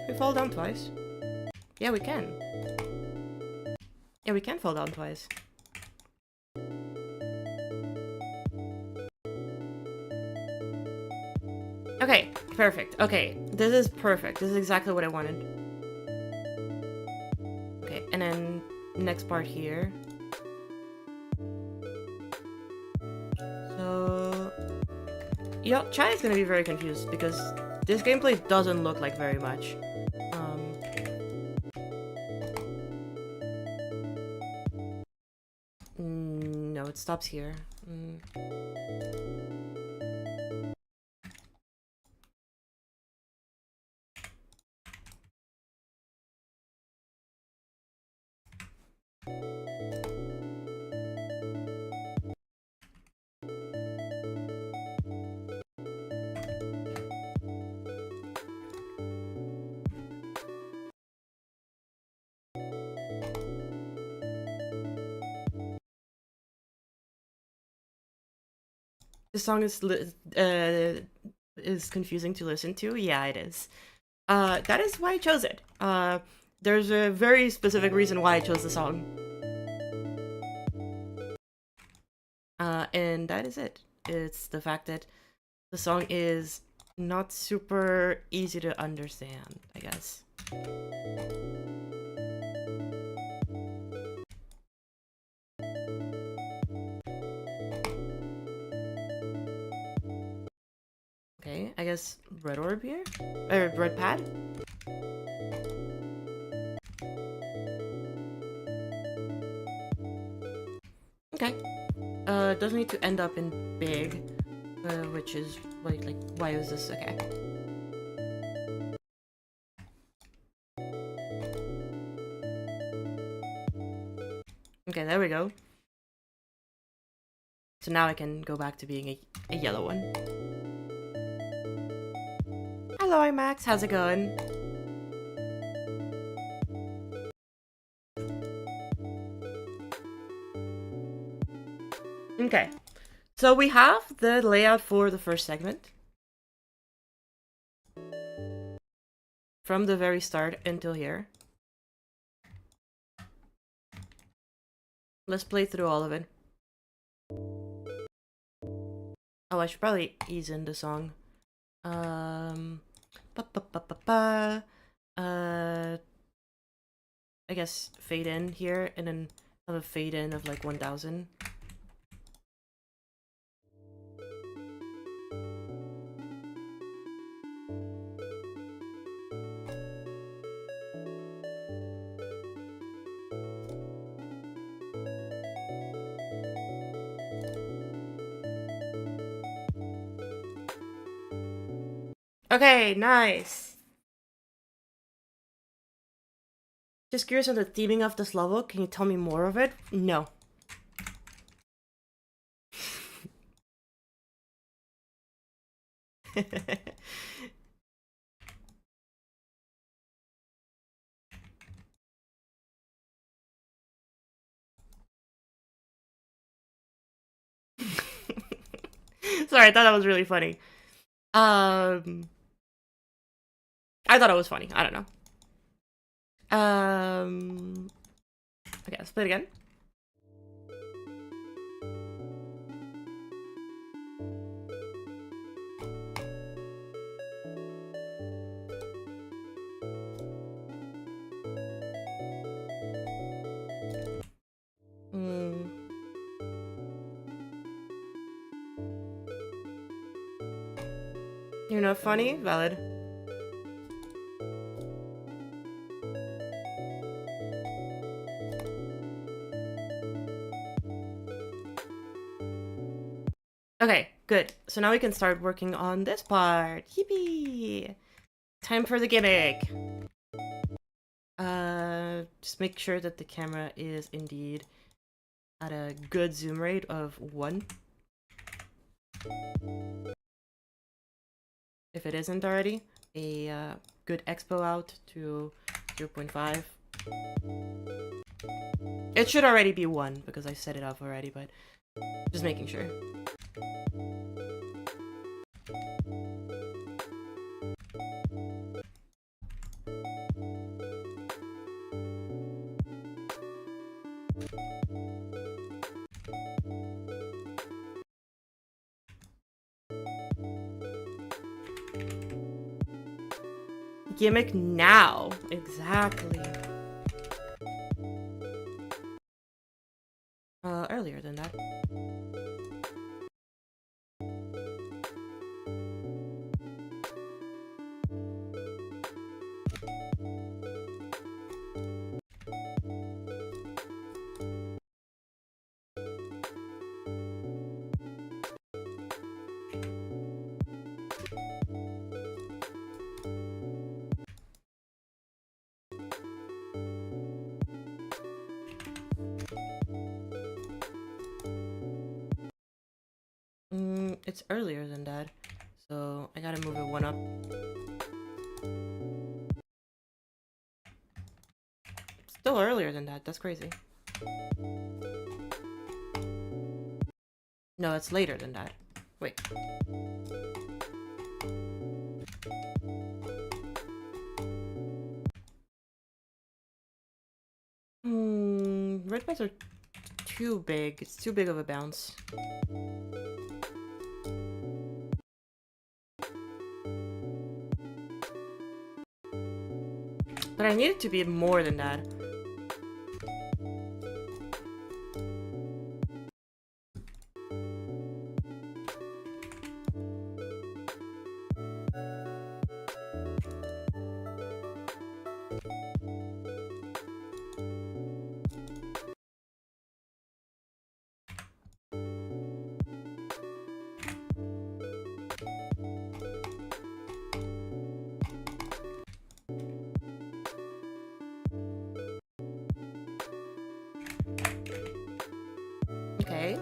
We fall down twice. Yeah, we can. Yeah, we can fall down twice. Okay, perfect. Okay, this is perfect. This is exactly what I wanted. Okay, and then next part here. So... yeah, Chai is gonna be very confused because this gameplay doesn't look like very much. No, it stops here. This song is confusing to listen to. Yeah, it is. That is why I chose it. There's a very specific reason why I chose the song. And that is it. It's the fact that the song is not super easy to understand, I guess. Okay, I guess red orb here? Or red pad? Okay. It doesn't need to end up in big, which is like why is this okay? Okay, there we go. So now I can go back to being a yellow one. Hello, IMAX. How's it going? Okay, so we have the layout for the first segment. From the very start until here. Let's play through all of it. Oh, I should probably ease in the song. I guess fade in here, and then have a fade in of like 1000. Okay, nice. Just curious on the theming of this level. Can you tell me more of it? No. Sorry, I thought that was really funny. I thought it was funny. I don't know. Okay, let's play it again. You're not funny? Valid. Okay, good. So now we can start working on this part. Yippee! Time for the gimmick. Just make sure that the camera is indeed at a good zoom rate of 1. If it isn't already, a good expo out to 0.5. It should already be 1 because I set it up already, but just making sure. Gimmick now. Exactly. Earlier than that. It's earlier than that, so I gotta move it 1 up. Still earlier than that, that's crazy. No, it's later than that. Wait. Red bytes are too big. It's too big of a bounce. But I need it to be more than that. Okay.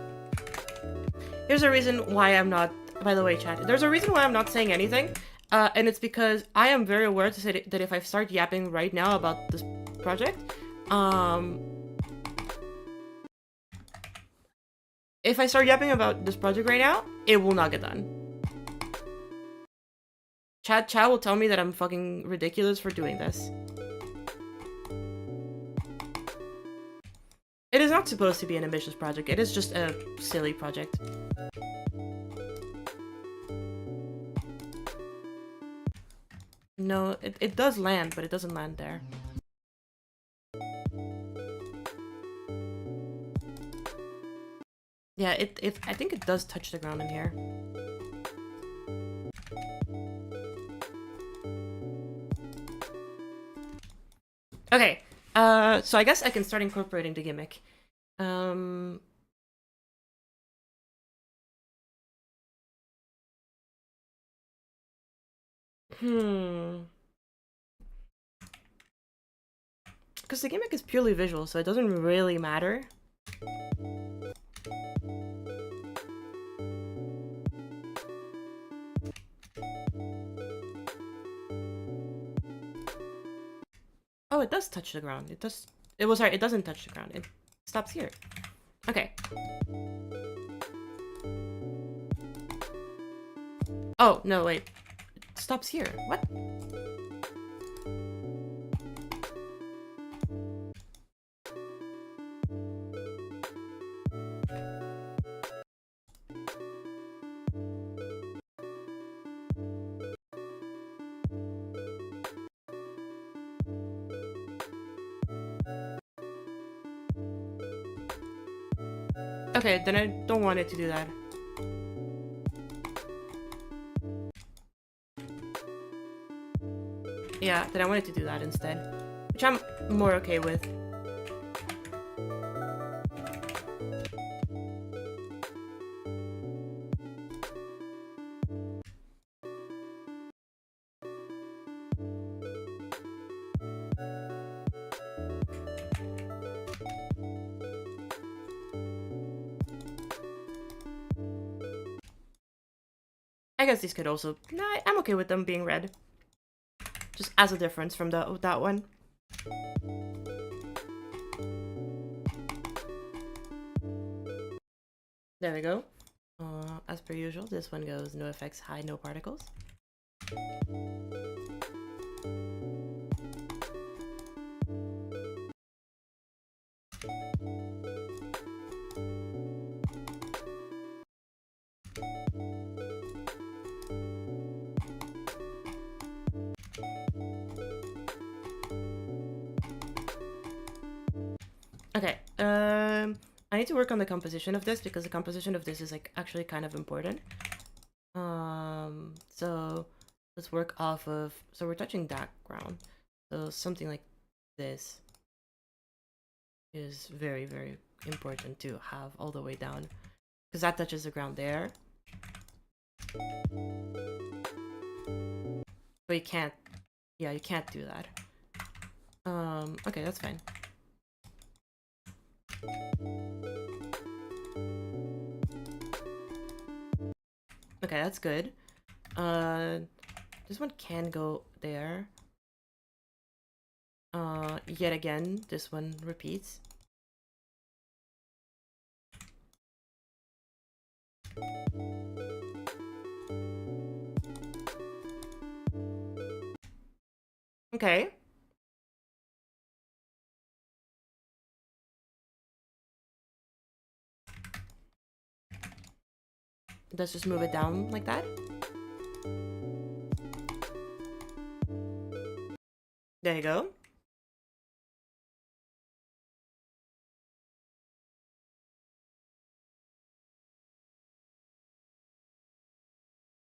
Here's a reason why I'm not, by the way, chat. There's a reason why I'm not saying anything, and it's because I am very aware to say that if I start yapping right now about this project, if I start yapping about this project right now, it will not get done. Chat will tell me that I'm fucking ridiculous for doing this. It is not supposed to be an ambitious project. It is just a silly project. No, it does land, but it doesn't land there. Yeah, I think it does touch the ground in here. Okay, so I guess I can start incorporating the gimmick. Because the gimmick is purely visual, so it doesn't really matter. Oh, it does touch the ground. It does. It was sorry. It doesn't touch the ground. It stops here. Okay. Oh no! Wait. It stops here. What? Okay, then I don't want it to do that. Yeah, then I want it to do that instead. Which I'm more okay with. I guess these could also... Nah, I'm okay with them being red. Just as a difference from that one. There we go. As per usual, this one goes no effects, high, no particles. Okay, I need to work on the composition of this because the composition of this is like actually kind of important. So let's work off of, so we're touching that ground. So something like this is very, very important to have all the way down because that touches the ground there. But you can't, yeah, you can't do that. Okay, that's fine. Okay, that's good. This one can go there. Yet again, this one repeats. Okay. Let's just move it down like that. There you go.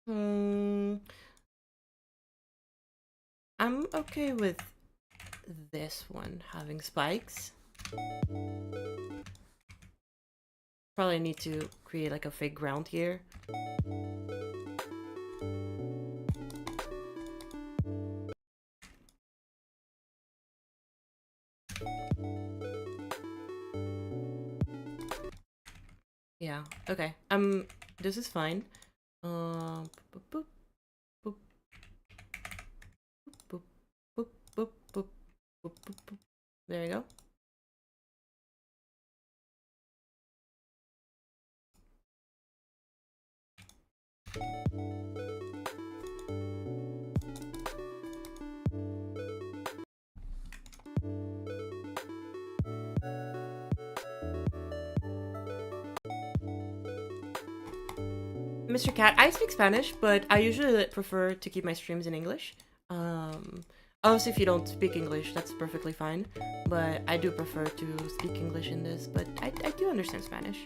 Hmm. I'm okay with this one having spikes. Probably need to create like a fake ground here. Yeah, okay. This is fine. Boop, boop, boop, boop, boop, boop, boop, boop, boop, boop. There you go. Mr. Cat, I speak Spanish, but I usually prefer to keep my streams in English. Um, Obviously, if you don't speak English, that's perfectly fine. But I do prefer to speak English in this, but I do understand Spanish.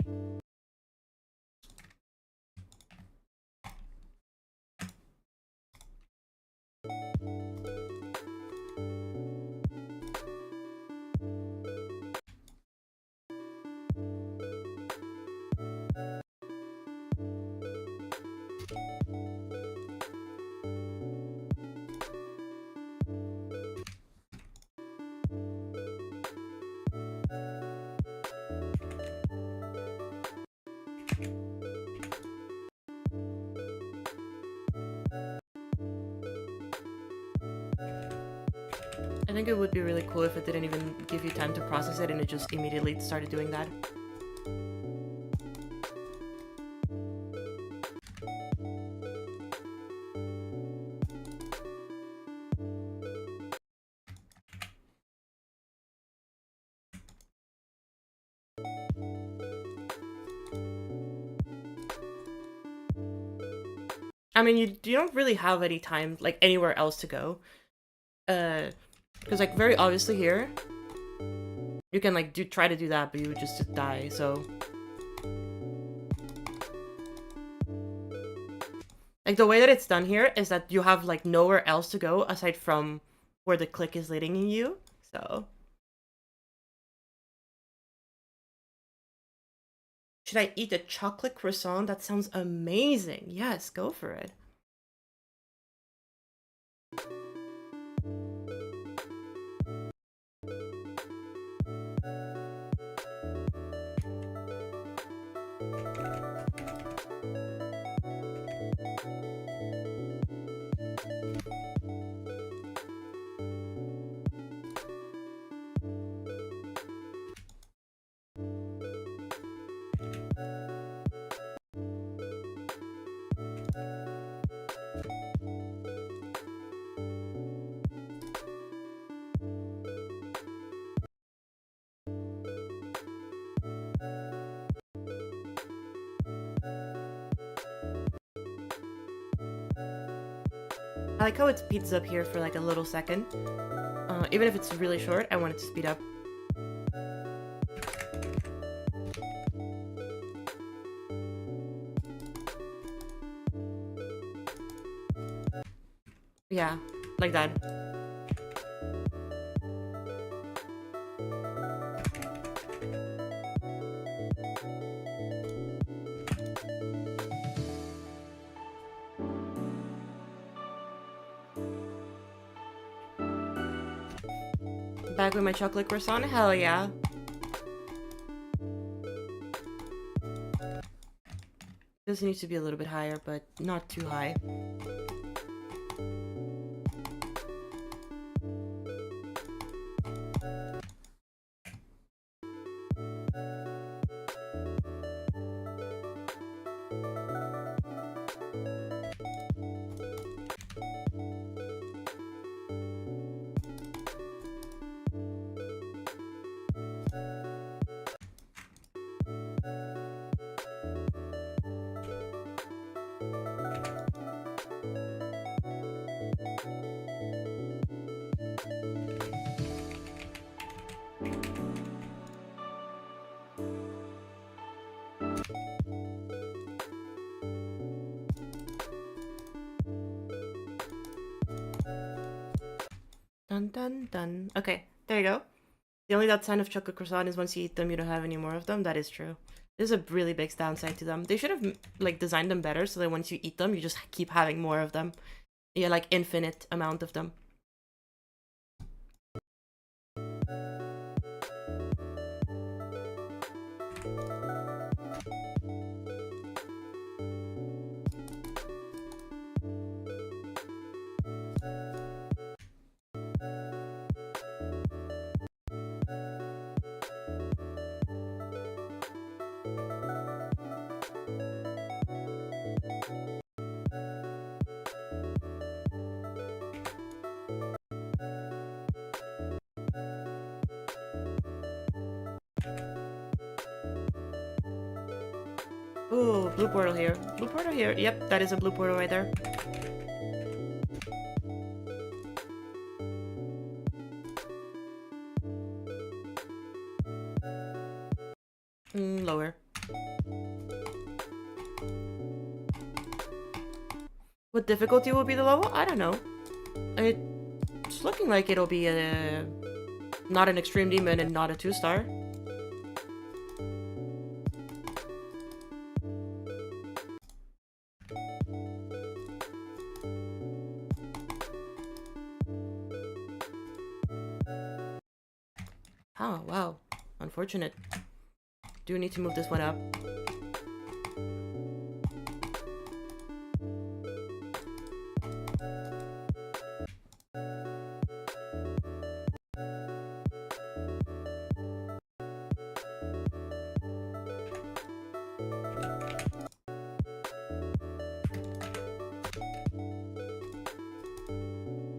I think it would be really cool if it didn't even give you time to process it and it just immediately started doing that. I mean, you don't really have any time, like, anywhere else to go. Because, like, very obviously here, you can, like, try to do that, but you would just die, so... Like, the way that it's done here is that you have, like, nowhere else to go aside from where the click is leading you, so... Should I eat a chocolate croissant? That sounds amazing. Yes, go for it. I like how it speeds up here for like a little second. Even if it's really short, I want it to speed up. Yeah, like that. Back with my chocolate croissant? Hell yeah. This needs to be a little bit higher, but not too high. dun, dun. Okay, there you go. The only downside of chocolate croissant is once you eat them, you don't have any more of them. That is true. There's a really big downside to them. They should have like designed them better so that once you eat them, you just keep having more of them. Yeah, like infinite amount of them. Ooh, blue portal here. Blue portal here. Yep, that is a blue portal right there. Lower. What difficulty will be the level? I don't know. It's looking like it'll be a not an extreme demon and not a 2-star. Oh, wow. Unfortunate. Do need to move this one up.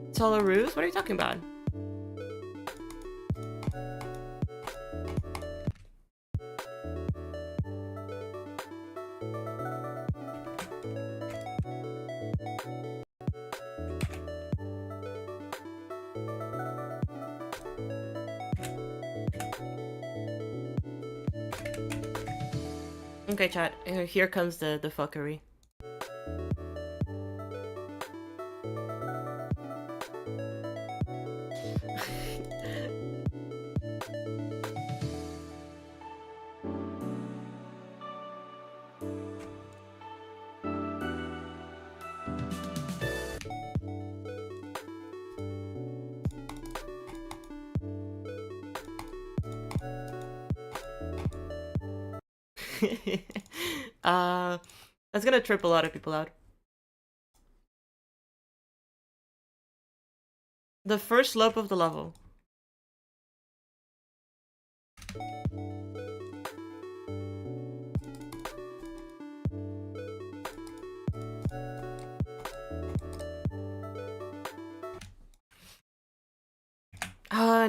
It's all a ruse? What are you talking about? Okay, chat. Here comes the fuckery. That's gonna trip a lot of people out. The first slope of the level.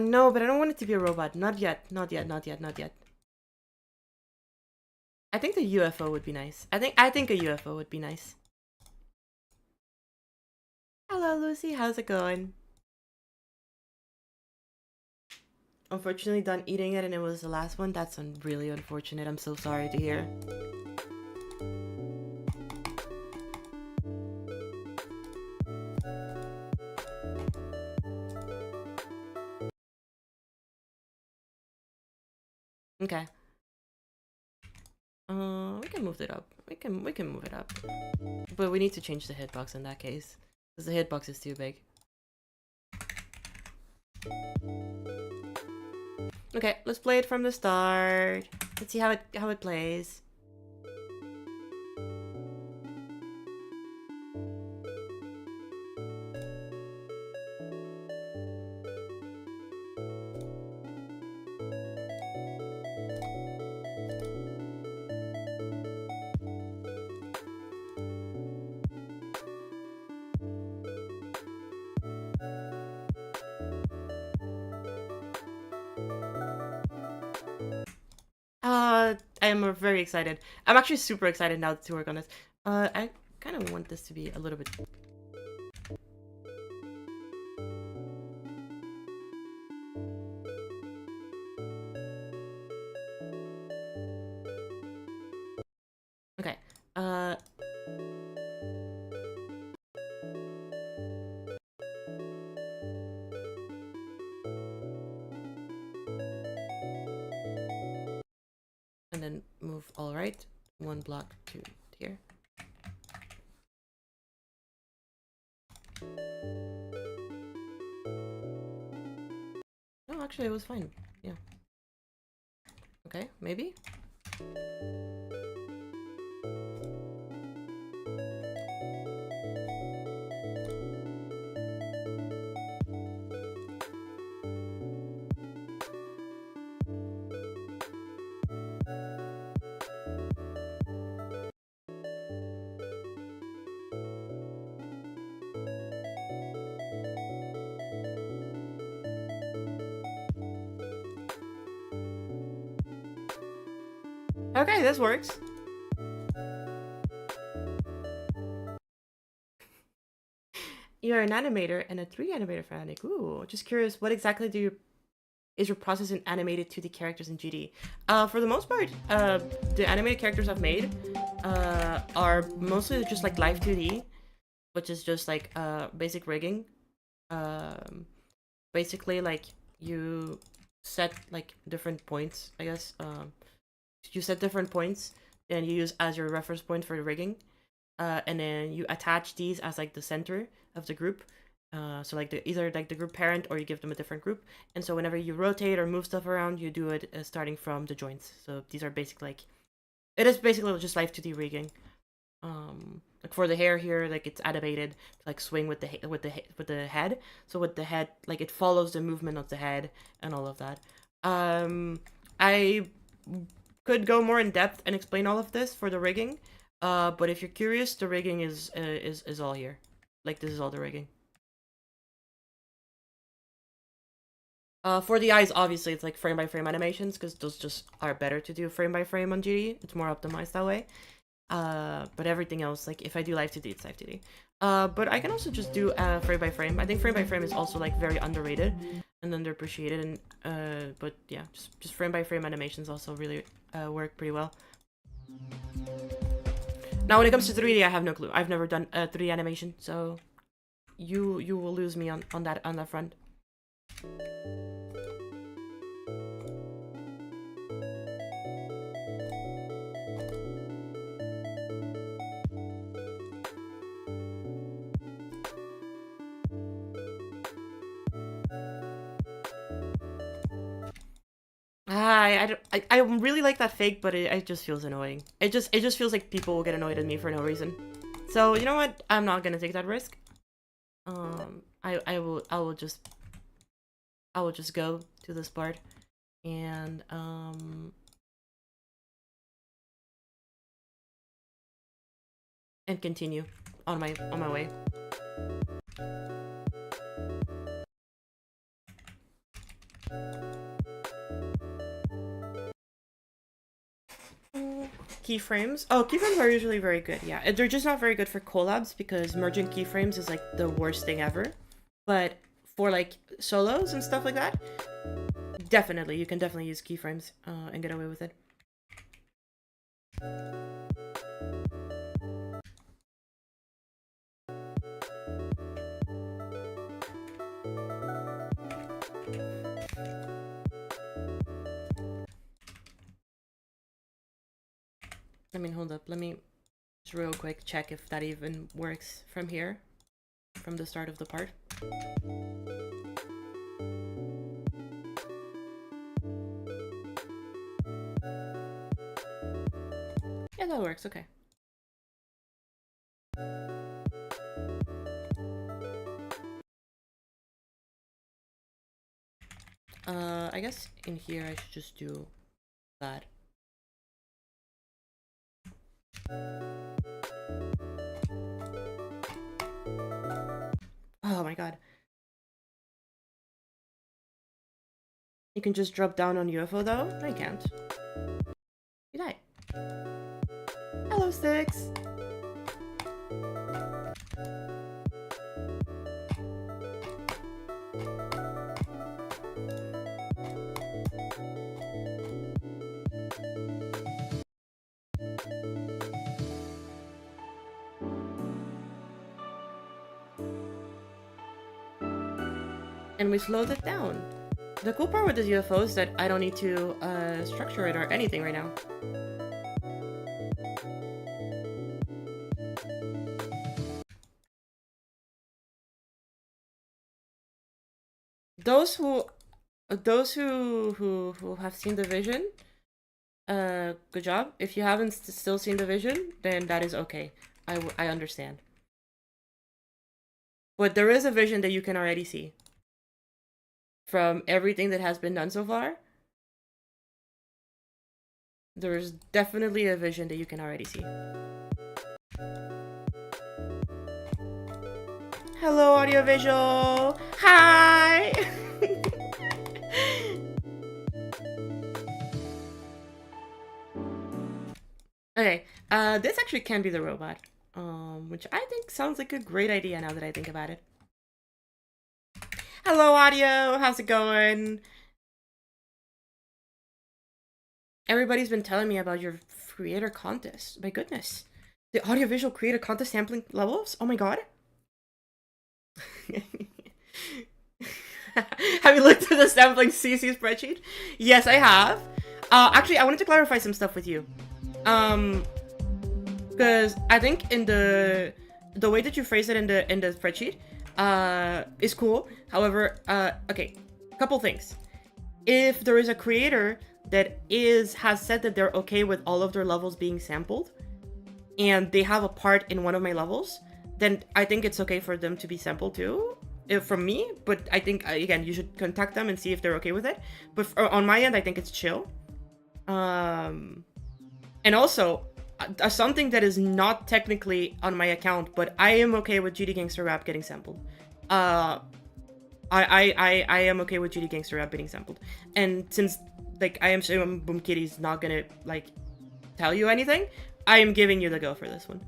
No, but I don't want it to be a robot. Not yet. Not yet. Not yet. Not yet. I think the UFO would be nice. I think a UFO would be nice. Hello, Lucy. How's it going? Unfortunately, done eating it and it was the last one. That's really unfortunate. I'm so sorry to hear. Okay. We can move it up. We can move it up. But we need to change the hitbox in that case. Because the hitbox is too big. Okay, let's play it from the start. Let's see how it plays. I am very excited. I'm actually super excited now to work on this. I kind of want this to be a little bit... Okay. and then move all right, one block to here. No, actually it was fine. Yeah. Okay, maybe? Okay, this works. You're an animator and a 3D animator fanatic. Ooh, just curious, what exactly is your process in animated 2D characters in GD? For the most part, the animated characters I've made are mostly just like live 2D, which is just like basic rigging. Basically, like you set like different points, I guess. You set different points and you use as your reference point for the rigging. And then you attach these as like the center of the group. So like either like the group parent or you give them a different group. And so whenever you rotate or move stuff around, you do it starting from the joints. So these are basically like, it is basically just live 2D rigging. Like for the hair here, like it's animated to like swing with the head. So with the head, like it follows the movement of the head and all of that. I could go more in depth and explain all of this for the rigging. But if you're curious, the rigging is all here. Like this is all the rigging. For the eyes, obviously, it's like frame by frame animations because those just are better to do frame by frame on GD. It's more optimized that way. But everything else, like if I do live 2D, it's live 2D. But I can also just do frame by frame. I think frame by frame is also like very underrated and underappreciated. And but yeah, just frame by frame animations also really work pretty well. Now when it comes to 3D, I have no clue. I've never done a 3D animation, so you will lose me on that front. I really like that fake, but it just feels annoying. It just feels like people will get annoyed at me for no reason. So you know what? I'm not gonna take that risk. I will just go to this part and continue on my way. Keyframes. Oh, keyframes are usually very good. Yeah, they're just not very good for collabs because merging keyframes is like the worst thing ever. But for like solos and stuff like that, definitely you can definitely use keyframes and get away with it. I mean, hold up. Let me just real quick check if that even works from here, from the start of the part. Yeah, that works. Okay. I guess in here I should just do that. Oh my god. You can just drop down on UFO though? No, you can't. You die. Hello, Six! And we slowed it down. The cool part with this UFO is that I don't need to structure it or anything right now. Those who have seen the vision, good job. If you haven't still seen the vision, then that is okay. I understand. But there is a vision that you can already see from everything that has been done so far. There's definitely a vision that you can already see. Hello, audiovisual. Hi. Okay, this actually can be the robot, which I think sounds like a great idea now that I think about it. Hello, audio. How's it going? Everybody's been telling me about your creator contest. My goodness. The audiovisual creator contest sampling levels? Oh my god. Have you looked at the sampling CC spreadsheet? Yes, I have. Actually, I wanted to clarify some stuff with you. Because I think in the way that you phrase it in the spreadsheet, is cool. However, okay, couple things. If there is a creator that has said that they're okay with all of their levels being sampled, and they have a part in one of my levels, then I think it's okay for them to be sampled too, from me. But I think, again, you should contact them and see if they're okay with it. But on my end, I think it's chill. And also, something that is not technically on my account, but I am okay with GD Gangster Rap getting sampled. I am okay with GD Gangster Rap getting sampled. And since, like, I am assuming Boom Kitty's not gonna, like, tell you anything, I am giving you the go for this one.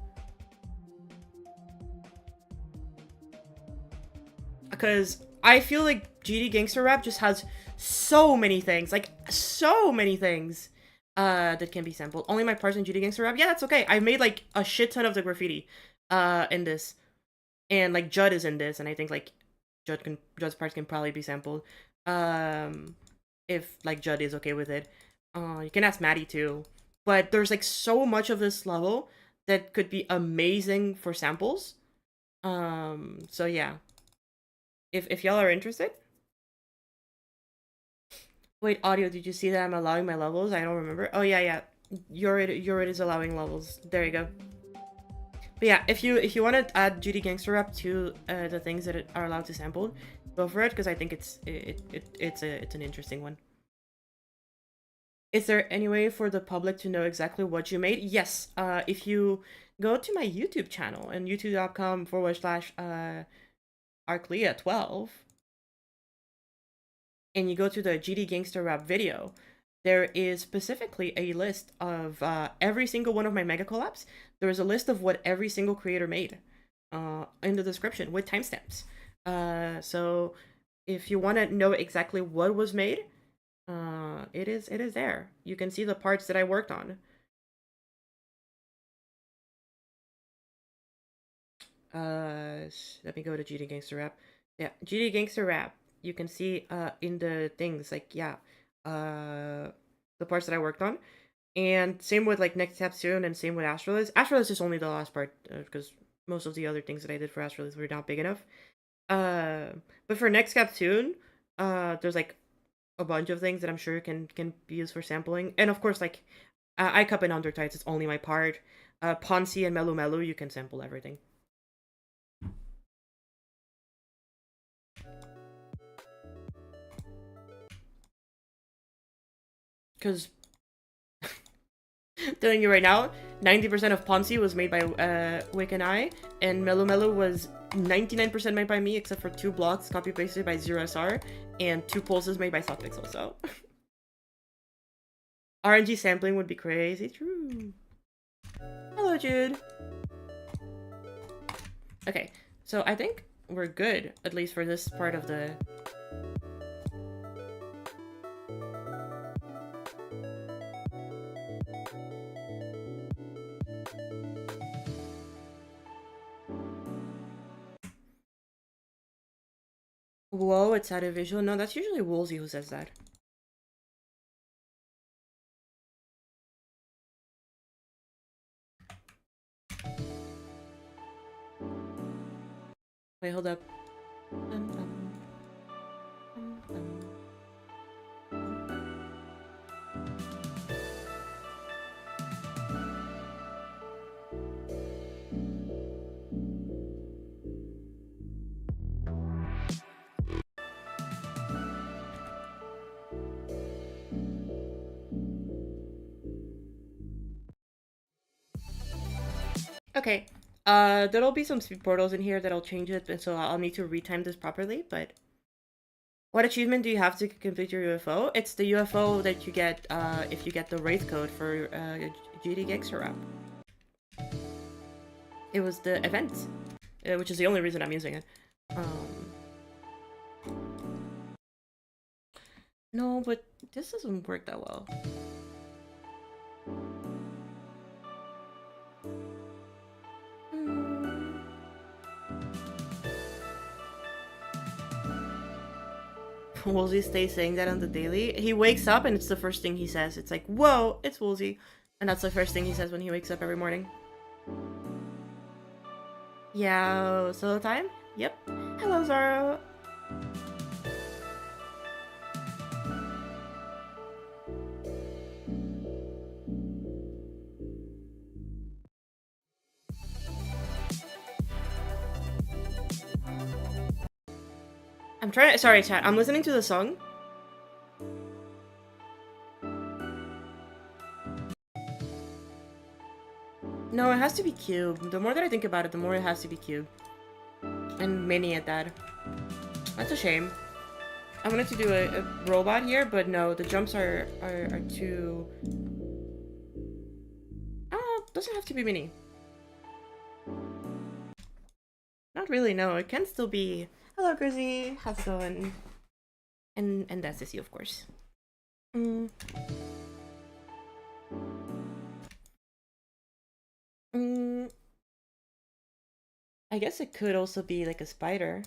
Because I feel like GD Gangster Rap just has so many things, like, so many things that can be sampled. Only my parts in GD Gangster Rap? Yeah, that's okay. I made, like, a shit ton of the graffiti in this. And, like, Judd is in this, and I think, like, Judd's parts can probably be sampled. If, like, Judd is okay with it. You can ask Maddie, too. But there's, like, so much of this level that could be amazing for samples. So yeah. If y'all are interested. Wait, audio, did you see that I'm allowing my levels? I don't remember. Oh, yeah. Yorid is allowing levels. There you go. But yeah, if you want to add GD Gangster Rap to the things that are allowed to sample, go for it, because I think it's an interesting one. Is there any way for the public to know exactly what you made? Yes. If you go to my YouTube channel and youtube.com/arclea12, and you go to the GD Gangster Rap video, there is specifically a list of every single one of my mega collabs. There is a list of what every single creator made in the description with timestamps. So if you want to know exactly what was made, it is there. You can see the parts that I worked on. Let me go to GD Gangster Rap. Yeah, GD Gangster Rap. You can see in the things, like, yeah, the parts that I worked on. And same with, like, Next Step Soon, and same with Astralis. Astralis is only the last part, because most of the other things that I did for Astralis were not big enough. But for Next Step Soon, there's, like, a bunch of things that I'm sure can be used for sampling. And of course, like, I Cup and Undertights is only my part. Ponzi and Melu Melu, you can sample everything. Because, telling you right now, 90% of Ponzi was made by Wick and I, and Melu Melu was 99% made by me, except for 2 blocks copy-pasted by ZeroSR, and 2 pulses made by Softpixel, so... RNG sampling would be crazy. True. Hello, Jude. Okay, so I think we're good, at least for this part of the... Whoa, it's out of visual. No, that's usually Woolsey who says that. Wait, hold up. Dum, dum, dum, dum. Okay. There'll be some speed portals in here that'll change it, and so I'll need to retime this properly, but... What achievement do you have to complete your UFO? It's the UFO that you get, if you get the Wraith code for, GD Gangster Rap. It was the event, which is the only reason I'm using it. No, but this doesn't work that well. Woolsey stays saying that on the daily. He wakes up and it's the first thing he says. It's like, whoa, it's Woolsey. And that's the first thing he says when he wakes up every morning. Yeah, solo time? Yep. Hello, Zaro. I'm trying. Sorry, chat. I'm listening to the song. No, it has to be cube. The more that I think about it, the more it has to be cube. And mini at that. That's a shame. I wanted to do a robot here, but no, the jumps are too... doesn't have to be mini. Not really, no. It can still be... Hello, Grizzy. How's it going? And that's Sissy, of course. I guess it could also be like a spider.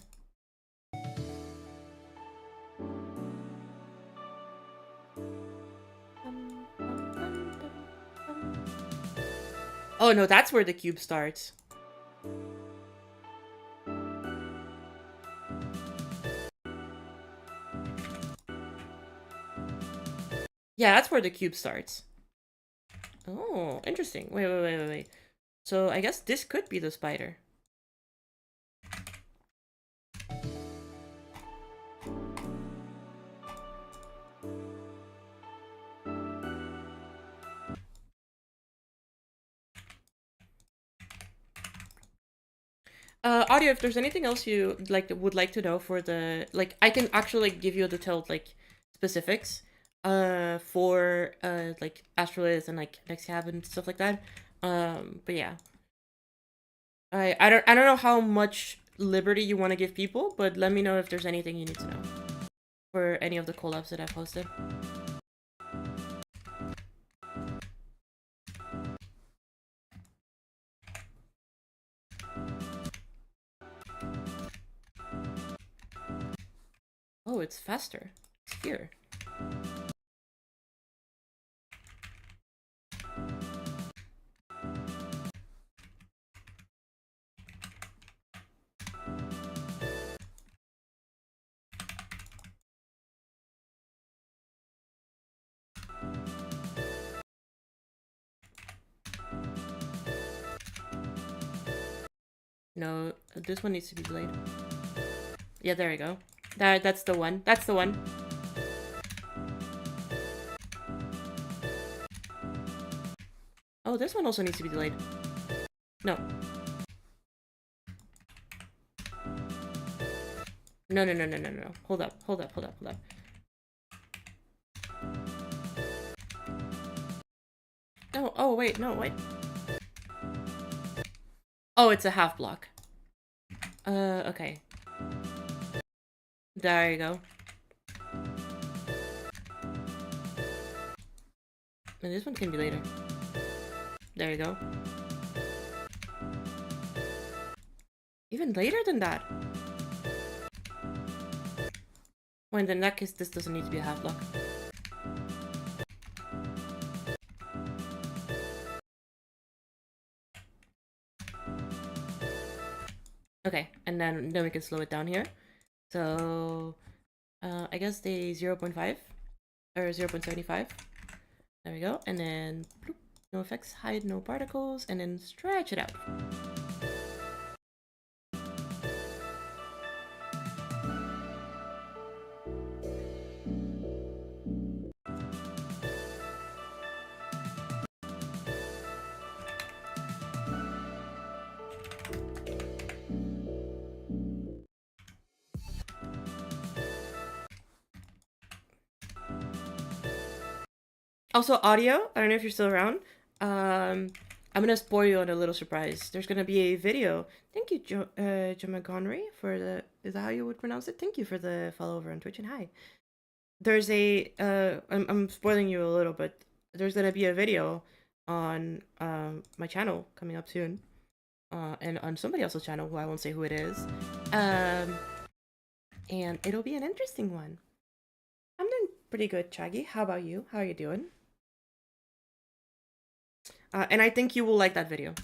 Oh no, that's where the cube starts. Yeah, that's where the cube starts. Oh, interesting. Wait. So I guess this could be the spider. Audio, if there's anything else you would like to know for the I can actually give you a detailed specifics for Astrolith and NextCab and stuff like that. But yeah. I don't know how much liberty you want to give people, but let me know if there's anything you need to know for any of the collabs that I've posted. Oh, it's faster. It's here. No, this one needs to be delayed. Yeah, there we go. That's the one. That's the one. Oh, this one also needs to be delayed. No. No. Hold up. No, oh, wait, no, wait. Oh, it's a half block. Okay. There you go. And this one can be later. There you go. Even later than that. Well, in that case, this doesn't need to be a half block. Okay, and then we can slow it down here. So, I guess the 0.5 or 0.75. There we go. And then bloop, no effects, hide no particles, and then stretch it out. Also, audio. I don't know if you're still around. I'm gonna spoil you on a little surprise. There's gonna be a video. Thank you, Jamagonry, for the. Is that how you would pronounce it? Thank you for the follow over on Twitch, and hi. There's a. I'm spoiling you a little, but there's gonna be a video on my channel coming up soon, and on somebody else's channel who I won't say who it is, and it'll be an interesting one. I'm doing pretty good, Chaggy. How about you? How are you doing? And I think you will like that video.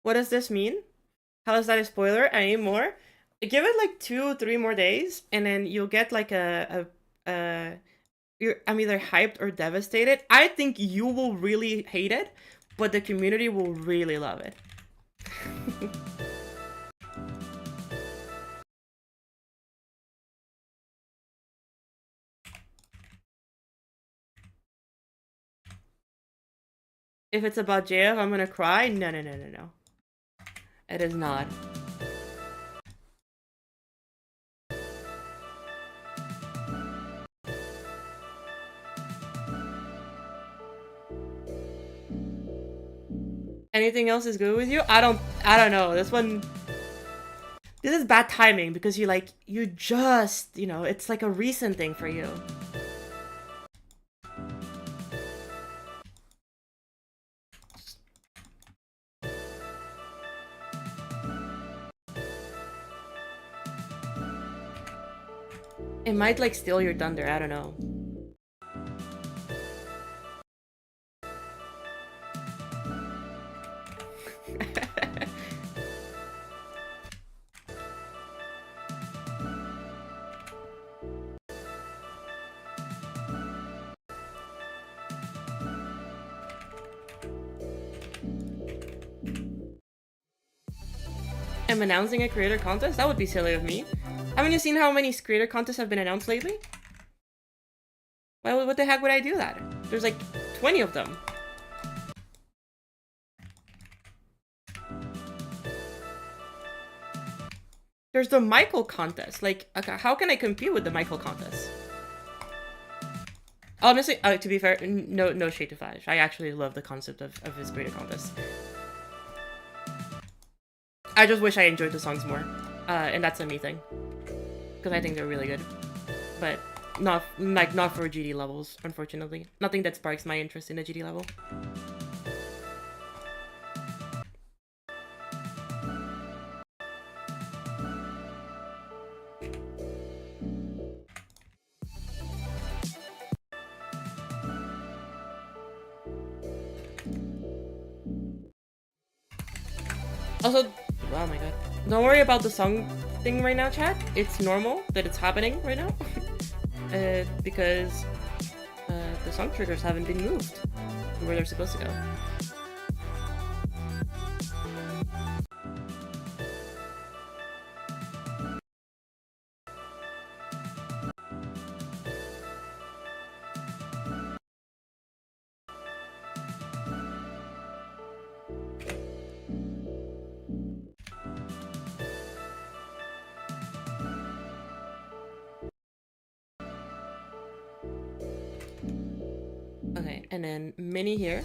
What does this mean? How is that a spoiler? I need more. Give it like 2-3 more days, and then you'll get like I'm either hyped or devastated. I think you will really hate it, but the community will really love it. If it's about JF, I'm gonna cry? No. It is not. Anything else is good with you? I don't know. This is bad timing because you just, it's like a recent thing for you. It might like steal your thunder, I don't know. I'm announcing a creator contest? That would be silly of me. Haven't you seen how many creator contests have been announced lately? Why, what the heck would I do that? There's like 20 of them. There's the Michael contest. Like, okay, how can I compete with the Michael contest? Honestly, to be fair, no shade to Flash. I actually love the concept of his creator contest. I just wish I enjoyed the songs more. And that's a me thing. Because I think they're really good. But not for GD levels, unfortunately. Nothing that sparks my interest in a GD level. Also, oh my god. Don't worry about the song thing right now, chat. It's normal that it's happening right now. Because the song triggers haven't been moved to where they're supposed to go. Okay, and then mini here.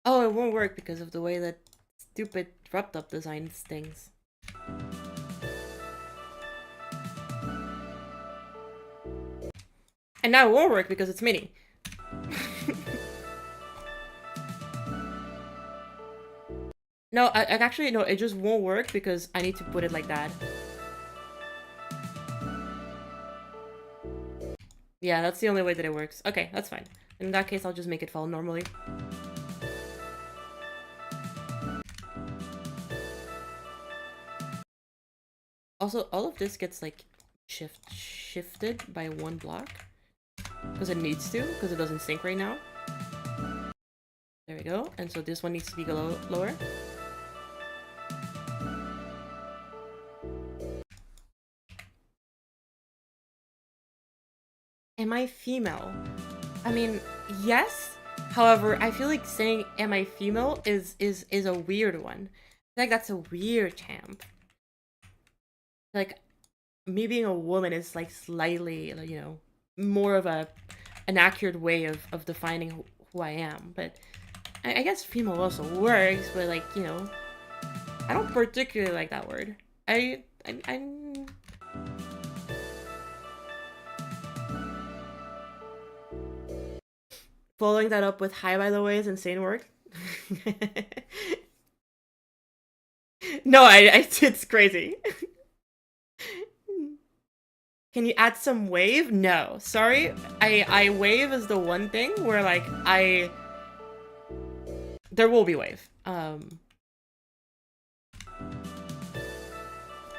Oh, it won't work because of the way that stupid RupTop designs things. And now it won't work because it's mini. No, I actually, no, it just won't work because I need to put it like that. Yeah, that's the only way that it works. Okay, that's fine. In that case, I'll just make it fall normally. Also, all of this gets, like, shifted by one block. Because it needs to, because it doesn't sync right now. There we go. And so this one needs to be lower. Am I female? I mean, yes. However, I feel like saying "am I female" is a weird one. I feel like that's a weird champ. Like, me being a woman is like slightly, you know, more of an accurate way of defining who I am. But I guess female also works. But like, you know, I don't particularly like that word. I'm following that up with "hi, by the way" is insane work. No, it's crazy. Can you add some wave? No, sorry. I wave is the one thing where like there will be wave.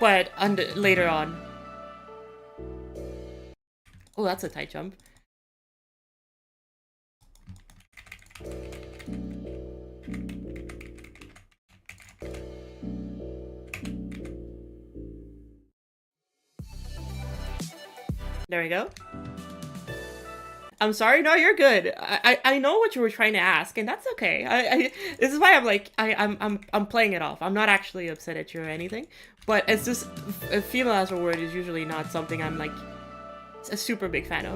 But later on. Oh, that's a tight jump. There we go. I'm sorry. No, you're good. I know what you were trying to ask, and that's okay. This is why I'm like I'm playing it off. I'm not actually upset at you or anything, but it's just a female as a word is usually not something I'm like a super big fan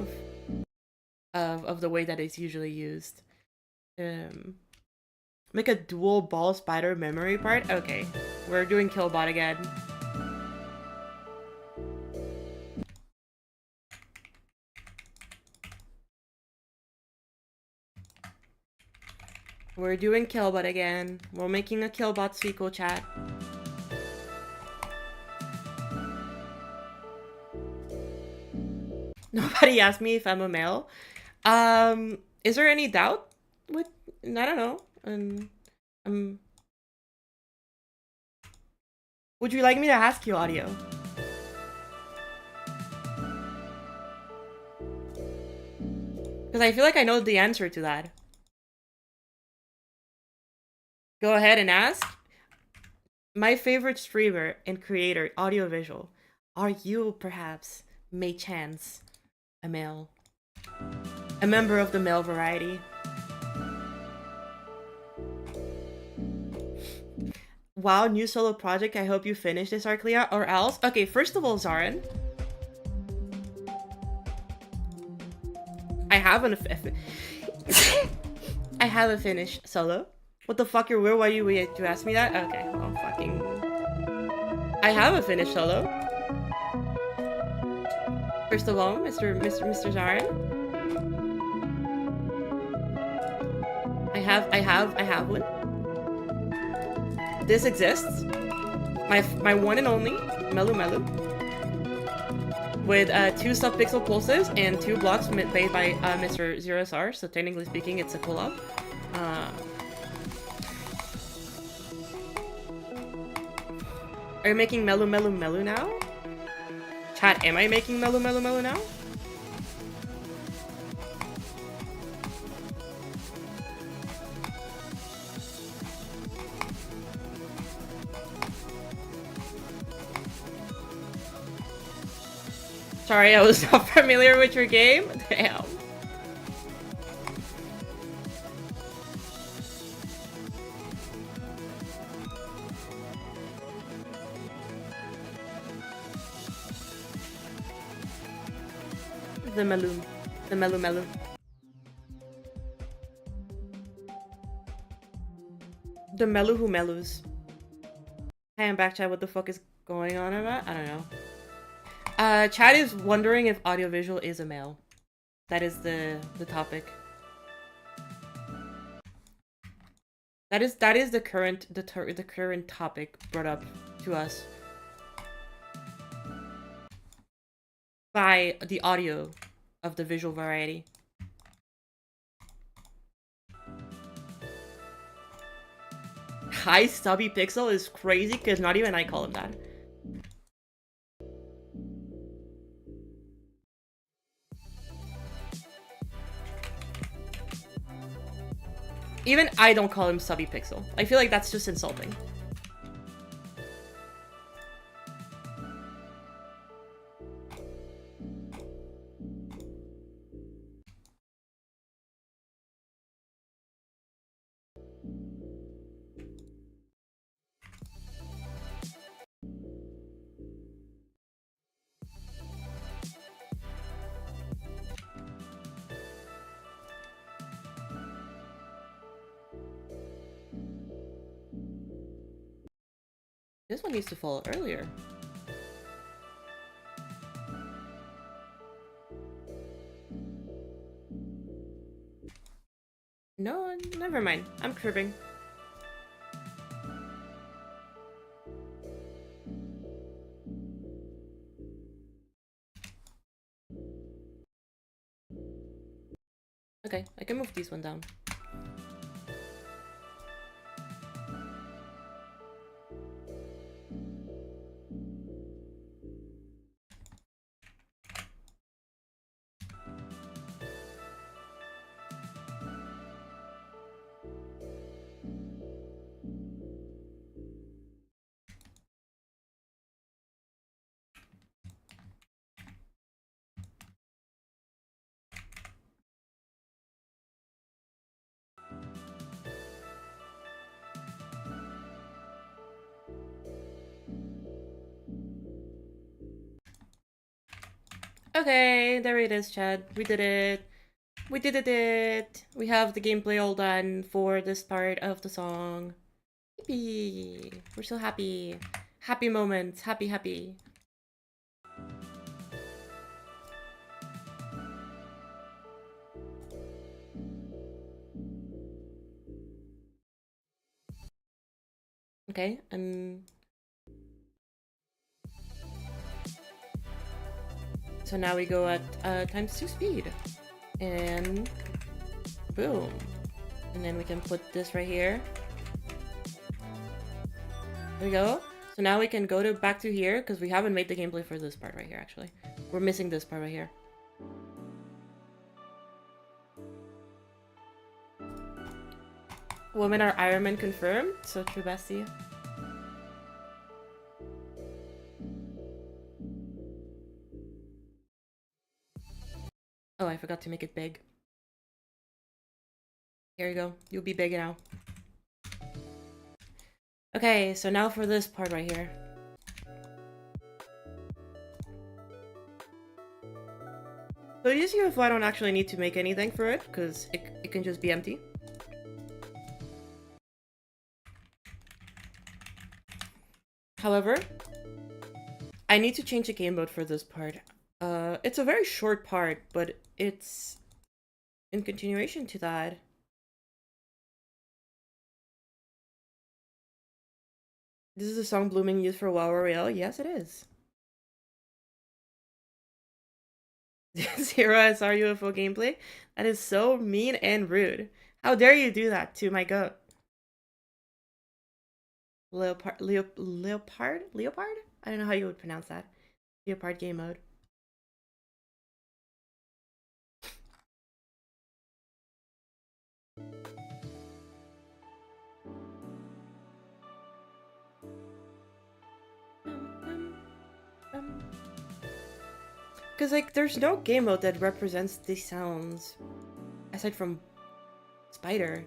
of the way that it's usually used. Make a dual ball spider memory part. Okay, we're doing Killbot again. We're doing Killbot again. We're making a Killbot sequel, chat. Nobody asked me if I'm a male. Is there any doubt with? I don't know. Would you like me to ask you, audio? Because I feel like I know the answer to that. Go ahead and ask. My favorite streamer and creator, audiovisual. Are you perhaps May Chance, a male? A member of the male variety? Wow, new solo project. I hope you finish this, Arclea, or else. Okay, first of all, Zarin. I have I have a finished solo. What the fuck, you're weird? Why you ask me that? Okay, well, fucking. I have a finished solo. First of all, Mr. Zarin. I have one. This exists. My one and only Melu Melu. With 2 sub-pixel pulses and 2 blocks made by Mr. Zero SR, so technically speaking, it's a collab. Are you making Melu Melu Melu now? Chat, am I making Melu Melu Melu now? Sorry, I was not familiar with your game. Damn. The Melu. The Melu Melu. The Meluhu Melus. Hey, I'm back, Chad. What the fuck is going on about? I don't know. Chad is wondering if audiovisual is a male. That is the topic. That is the current current topic brought up to us by the audio of the visual variety. Hi, Stubby Pixel is crazy because not even I call him that. Even I don't call him Stubby Pixel. I feel like that's just insulting. This one needs to fall earlier. No, never mind. I'm cribbing. Okay, I can move this one down. Okay, there it is, Chad. We did it. We did it. We have the gameplay all done for this part of the song. Yippee. We're so happy. Happy moments. Happy, happy. Okay, and so now we go at ×2 speed. And boom. And then we can put this right here. There we go. So now we can go to back to here because we haven't made the gameplay for this part right here, actually. We're missing this part right here. Women are Iron Man confirmed. So true, bestie. Oh, I forgot to make it big. Here you go. You'll be big now. Okay, so now for this part right here. So this UFO, I don't actually need to make anything for it because it can just be empty. However, I need to change the game mode for this part. It's a very short part, but it's in continuation to that. This is a song Blooming used for WoW Royale? Yes, it is. Zero SR UFO gameplay? That is so mean and rude. How dare you do that to my goat? Leopard? Leopard? I don't know how you would pronounce that. Leopard game mode. Because, like, there's no game mode that represents these sounds. Aside from Spider.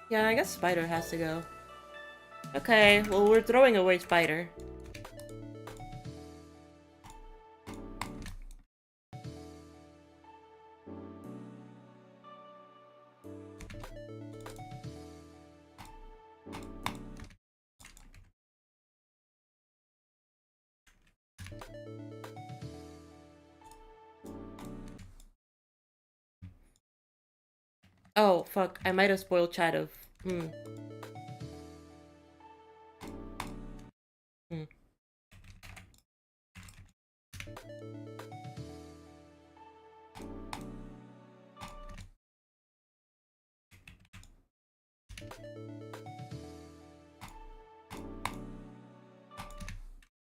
Yeah, I guess Spider has to go. Okay, well, we're throwing away Spider. Oh, fuck. I might have spoiled chat of... Hmm. Hmm.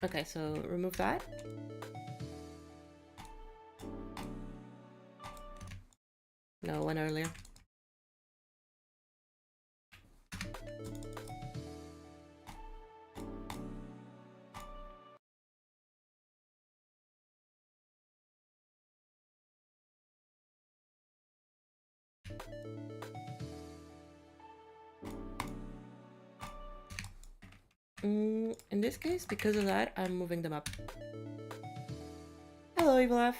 Okay, so remove that. No, one earlier. In this case, because of that, I'm moving them up. Hello, Evil F.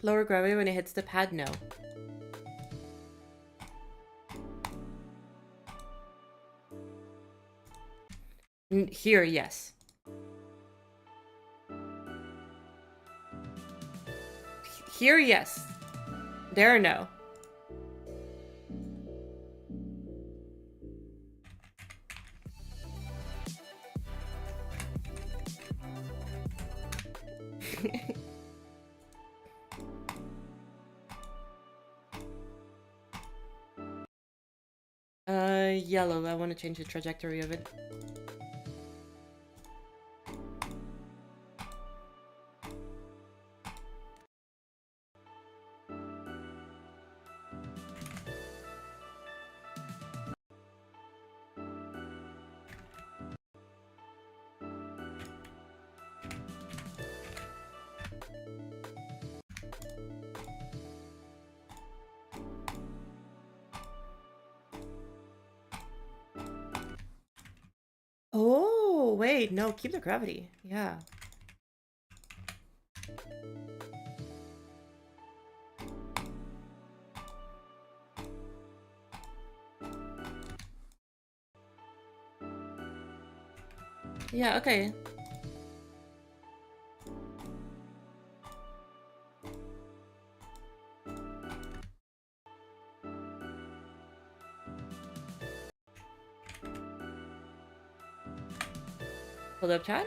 Lower gravity when it hits the pad? No. Here, yes. Here, yes. There, no. Yellow. I want to change the trajectory of it. Oh, wait. No, keep the gravity. Yeah. Yeah, okay. Hold up, chat.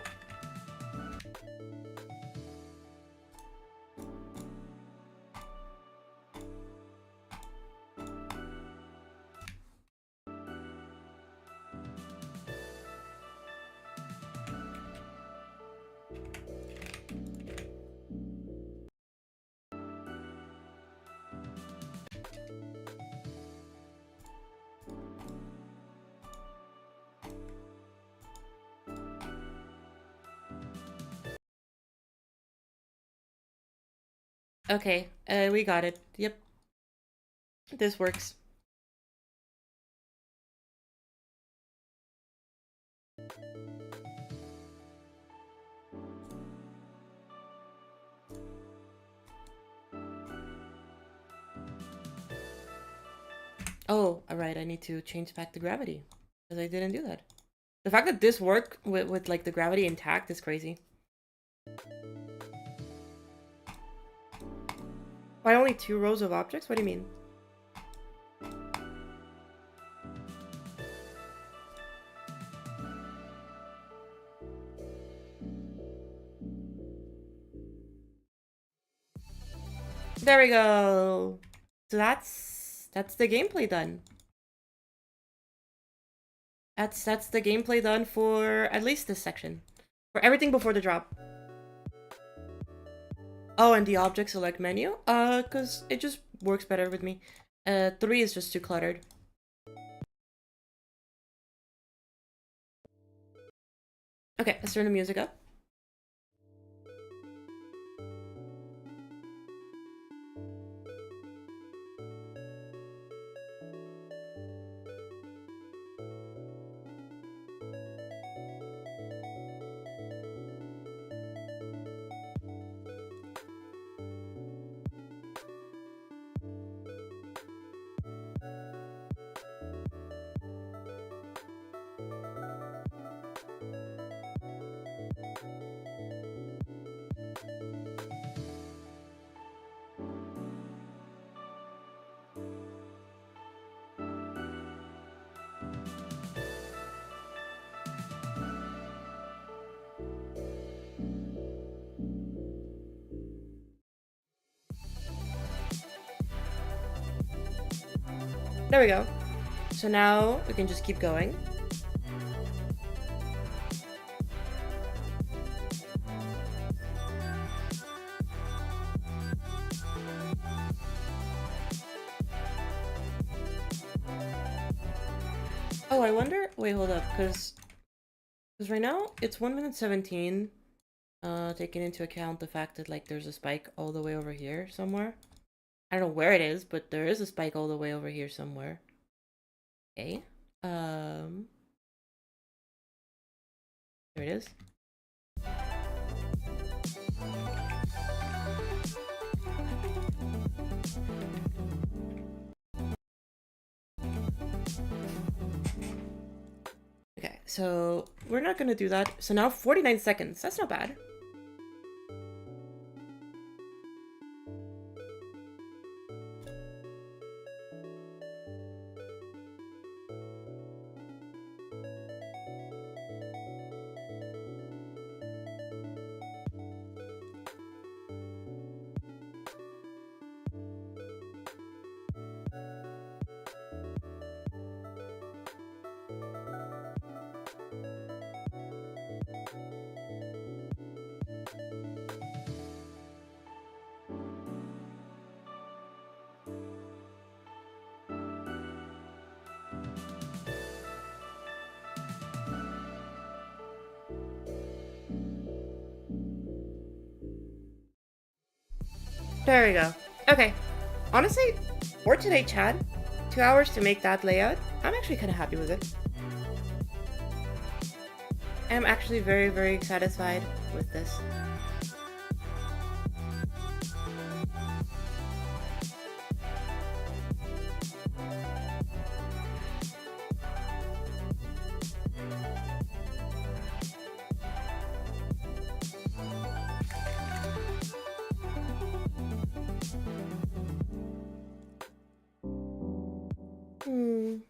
Okay, we got it. Yep. This works. Oh, alright, I need to change back the gravity. Because I didn't do that. The fact that this worked with like the gravity intact is crazy. Why only 2 rows of objects? What do you mean? There we go. So that's the gameplay done. That's the gameplay done for at least this section. For everything before the drop. Oh, and the object select menu? Cause it just works better with me. 3 is just too cluttered. Okay, let's turn the music up. There we go. So now we can just keep going. Oh, I wonder. Wait, hold up, because right now it's 1 minute 17. Taking into account the fact that like there's a spike all the way over here somewhere. I don't know where it is, but there is a spike all the way over here somewhere. Okay. There it is. Okay, so we're not gonna do that. So now 49 seconds. That's not bad. There we go. Okay. Honestly, for today, Chad, 2 hours to make that layout, I'm actually kind of happy with it. I'm actually very, very satisfied with this.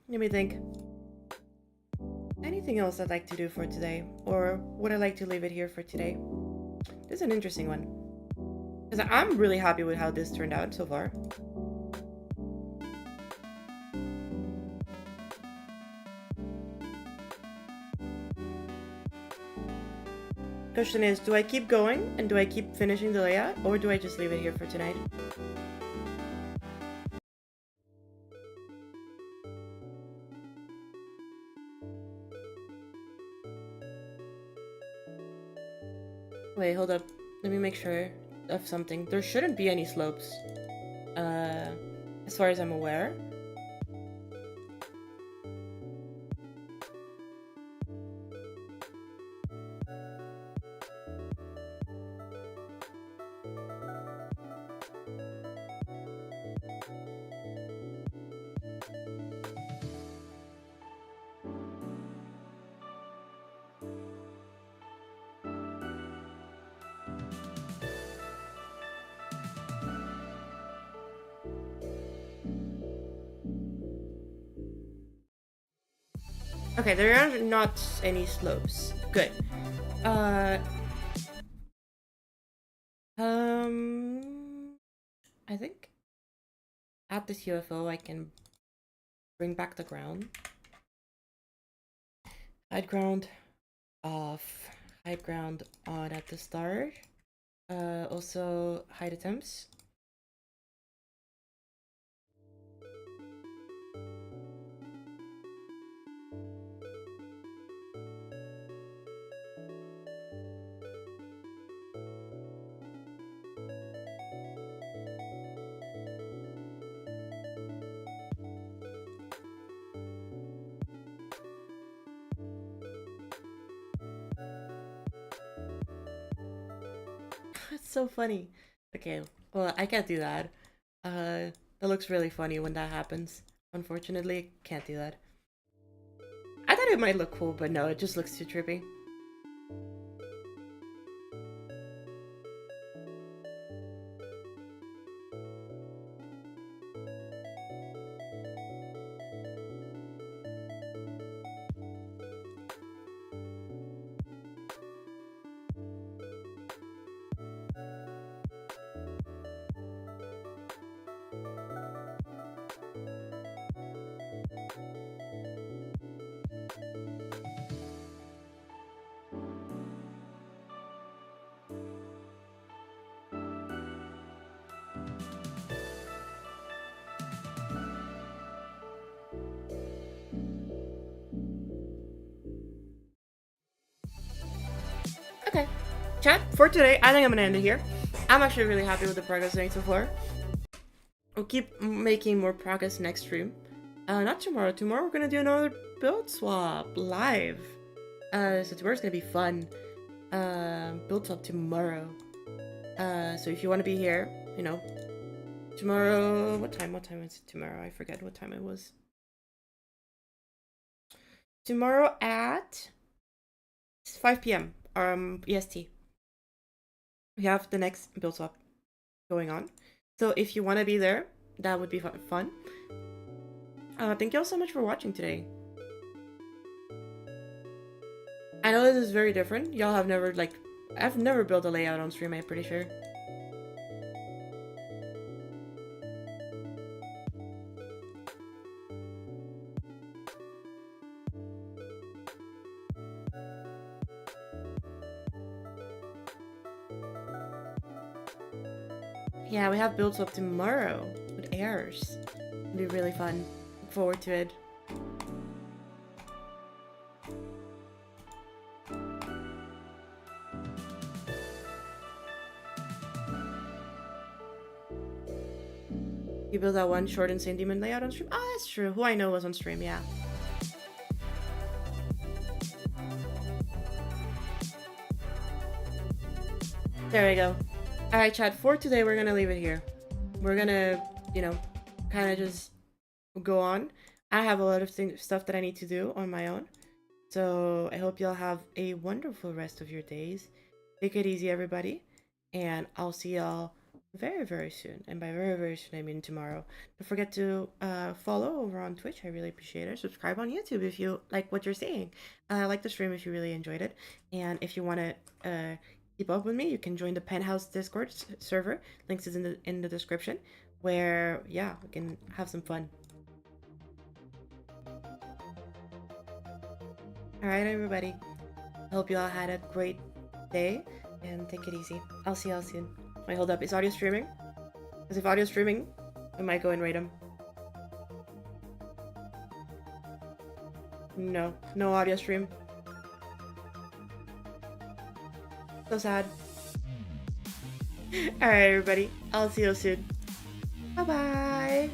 Let me think. Anything else I'd like to do for today? Or would I like to leave it here for today? This is an interesting one. Because I'm really happy with how this turned out so far. Question is, do I keep going and do I keep finishing the layout? Or do I just leave it here for tonight? Wait, hold up. Let me make sure of something. There shouldn't be any slopes. As far as I'm aware. Okay, there are not any slopes. Good. I think at this UFO I can bring back the ground. Hide ground off. Hide ground on at the start. Also hide attempts. It's so funny. Okay, well, I can't do that. That looks really funny when that happens. Unfortunately, can't do that. I thought it might look cool, but no, it just looks too trippy. Okay, chat, for today, I think I'm gonna end it here. I'm actually really happy with the progress made so far. We'll keep making more progress next stream. Not tomorrow. Tomorrow we're gonna do another build swap live. So tomorrow's gonna be fun. Build swap tomorrow. So if you want to be here, you know, tomorrow. What time? What time is it tomorrow? I forget what time it was. Tomorrow at 5 p.m. EST. We have the next build swap going on. So if you want to be there, that would be fun. Thank you all so much for watching today. I know this is very different. Y'all have never, like, I've never built a layout on stream, I'm pretty sure. Yeah, we have builds up tomorrow with airs. It'll be really fun. Look forward to it. You built that one short Insane Demon layout on stream? Oh, that's true. Who I know was on stream, yeah. There we go. Alright, chat, for today, we're gonna leave it here. We're gonna, you know, kind of just go on. I have a lot of stuff that I need to do on my own. So I hope y'all have a wonderful rest of your days. Take it easy, everybody. And I'll see y'all very, very soon. And by very, very soon, I mean tomorrow. Don't forget to follow over on Twitch. I really appreciate it. Subscribe on YouTube if you like what you're seeing. Like the stream if you really enjoyed it. And if you want to keep up with me, you can join the Penthouse Discord server. Links is in the description. Where, yeah, we can have some fun. Alright, everybody. I hope you all had a great day. And take it easy. I'll see y'all soon. Wait, hold up. Is audio streaming? Because if audio streaming, I might go and raid him. No. No audio stream. So sad. Alright, everybody. I'll see you soon. Bye-bye.